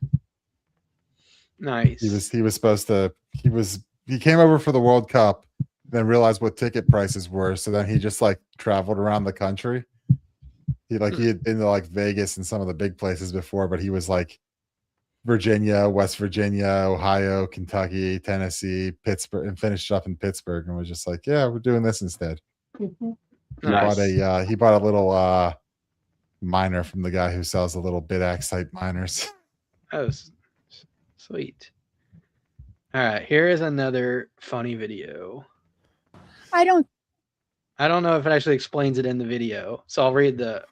Nice. He was supposed to. He came over for the World Cup, then realized what ticket prices were. So then he just like traveled around the country. He had been to like Vegas and some of the big places before, but he was like Virginia, West Virginia, Ohio, Kentucky, Tennessee, Pittsburgh, and finished up in Pittsburgh, and was just like, yeah, we're doing this instead. Nice. He bought a little miner from the guy who sells the little Bidax type miners. Oh, sweet. All right, here is another funny video. I don't know if it actually explains it in the video, so I'll read the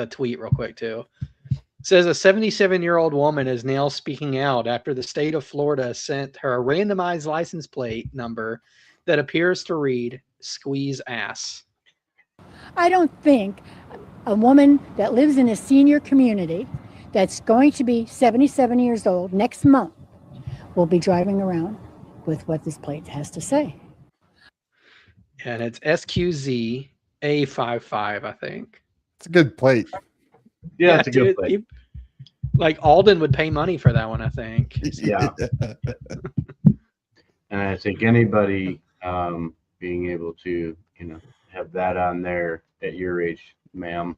tweet real quick too. It says a 77-year-old woman is now speaking out after the state of Florida sent her a randomized license plate number that appears to read "squeeze ass." I don't think a woman that lives in a senior community that's going to be 77 years old next month will be driving around with what this plate has to say. And it's SQZ A55, I think. It's a good plate. Yeah, it's a good plate. Like Alden would pay money for that one, I think. Yeah. And I think anybody being able to, have that on there at your age, ma'am,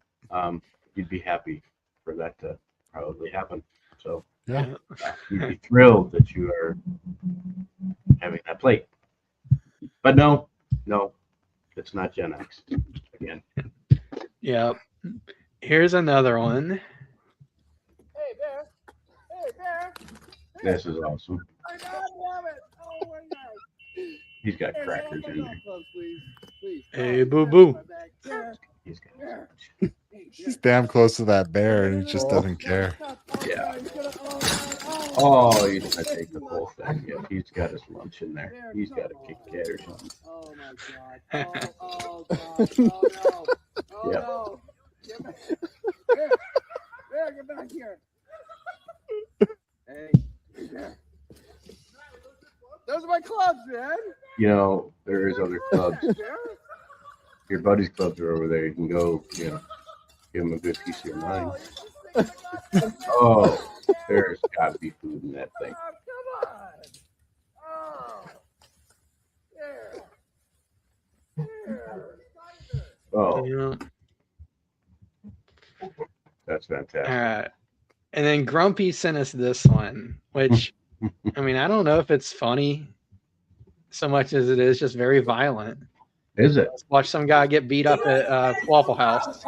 you'd be happy for that to probably happen. So yeah, you'd be thrilled that you are having that plate. But no, it's not Gen X again. Yep. Here's another one. Hey, Bear. Hey, Bear. This is awesome. I got it. Oh, my God. He's got crackers in there. Hey, boo boo. He's damn close to that bear, and he just doesn't care. Yeah. Oh, he's gonna take the whole thing. Yeah, he's got his lunch in there. He's got a Kit Kat or something. Oh my God. Oh God. Oh no. Get back. Bear, get back here. Hey. Bear. Those are my clubs, man. There is other clubs. Your buddy's clubs are over there. You can go, give him a good piece of your mind. Oh, there's got to be food in that thing. Oh, come on. Oh. Oh, that's fantastic. All right. And then Grumpy sent us this one, which, I mean, I don't know if it's funny so much as it is just very violent. Is it? Let's watch some guy get beat up at Waffle House.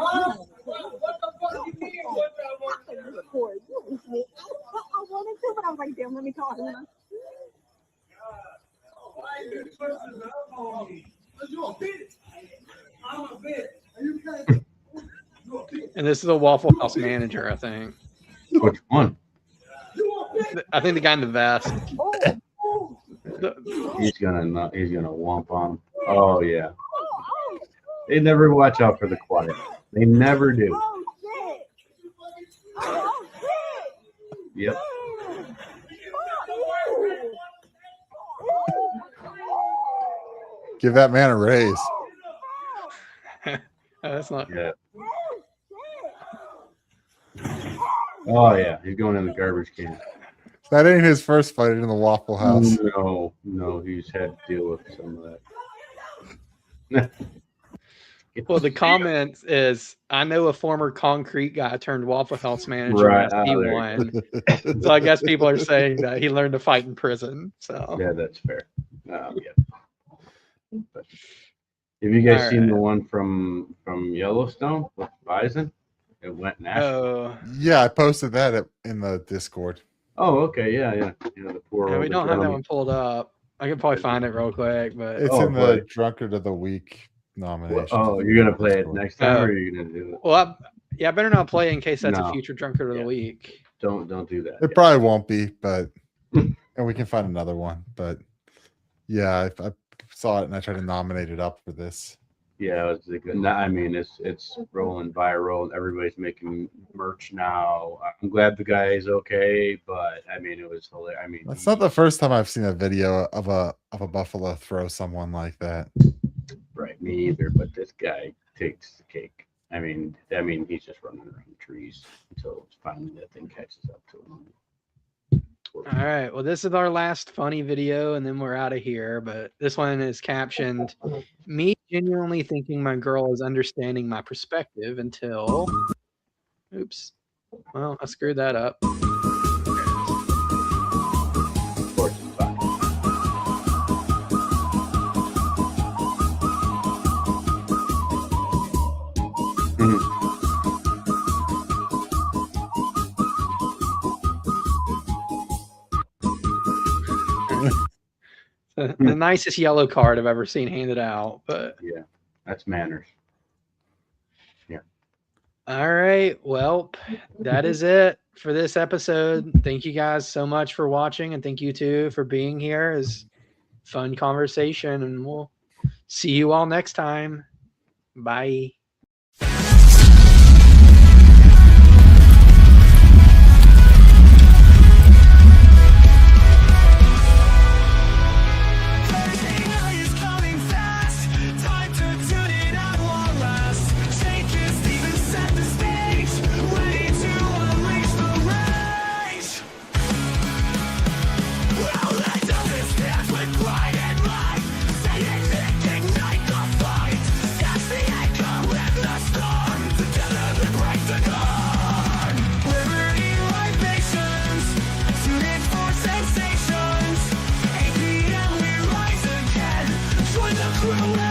And this is a Waffle House manager, I think. Which one? I think the guy in the vest. He's gonna womp on. Oh yeah. They never watch out for the quiet. They never do. Yep. Give that man a raise. That's not. Yeah. Oh yeah, he's going in the garbage can. That ain't his first fight in the Waffle House. No, he's had to deal with some of that. Well, the comment is, I know a former concrete guy turned Waffle House manager Right. as he won. So I guess people are saying that he learned to fight in prison. So Yeah, that's fair. Yeah. But Have you guys All seen right. the one from Yellowstone with Bison? It went national. Oh, Yeah, I posted that in the Discord. Oh, okay, yeah. You know, the poor yeah, we older don't have that gentleman. one pulled up. I could probably find it real quick, but It's Oh, in the but- Drunkard of the Week nomination. Oh, you're gonna play it next time, or are you gonna do it? well, I better not play in case that's a No. future drunkard of the week. Don't do that. It probably won't be, but and we can find another one. But yeah, I saw it and I tried to nominate it up for this. Yeah, it's a good. I mean, it's rolling viral. Everybody's making merch now. I'm glad the guy is okay, but I mean, it was hilarious. I mean, That's not the first time I've seen a video of a buffalo throw someone like that. right, me either. But this guy takes the cake. I mean, he's just running around trees until finally that thing catches up to him. All right. Well, this is our last funny video, and then we're out of here. But this one is captioned, "Me genuinely thinking my girl is understanding my perspective until..." Oops. Well, I screwed that up. The nicest yellow card I've ever seen handed out, but yeah, that's manners. Yeah. All right. Well, that is it for this episode. Thank you guys so much for watching, and thank you too for being here. It's fun conversation, and we'll see you all next time. Bye. Crew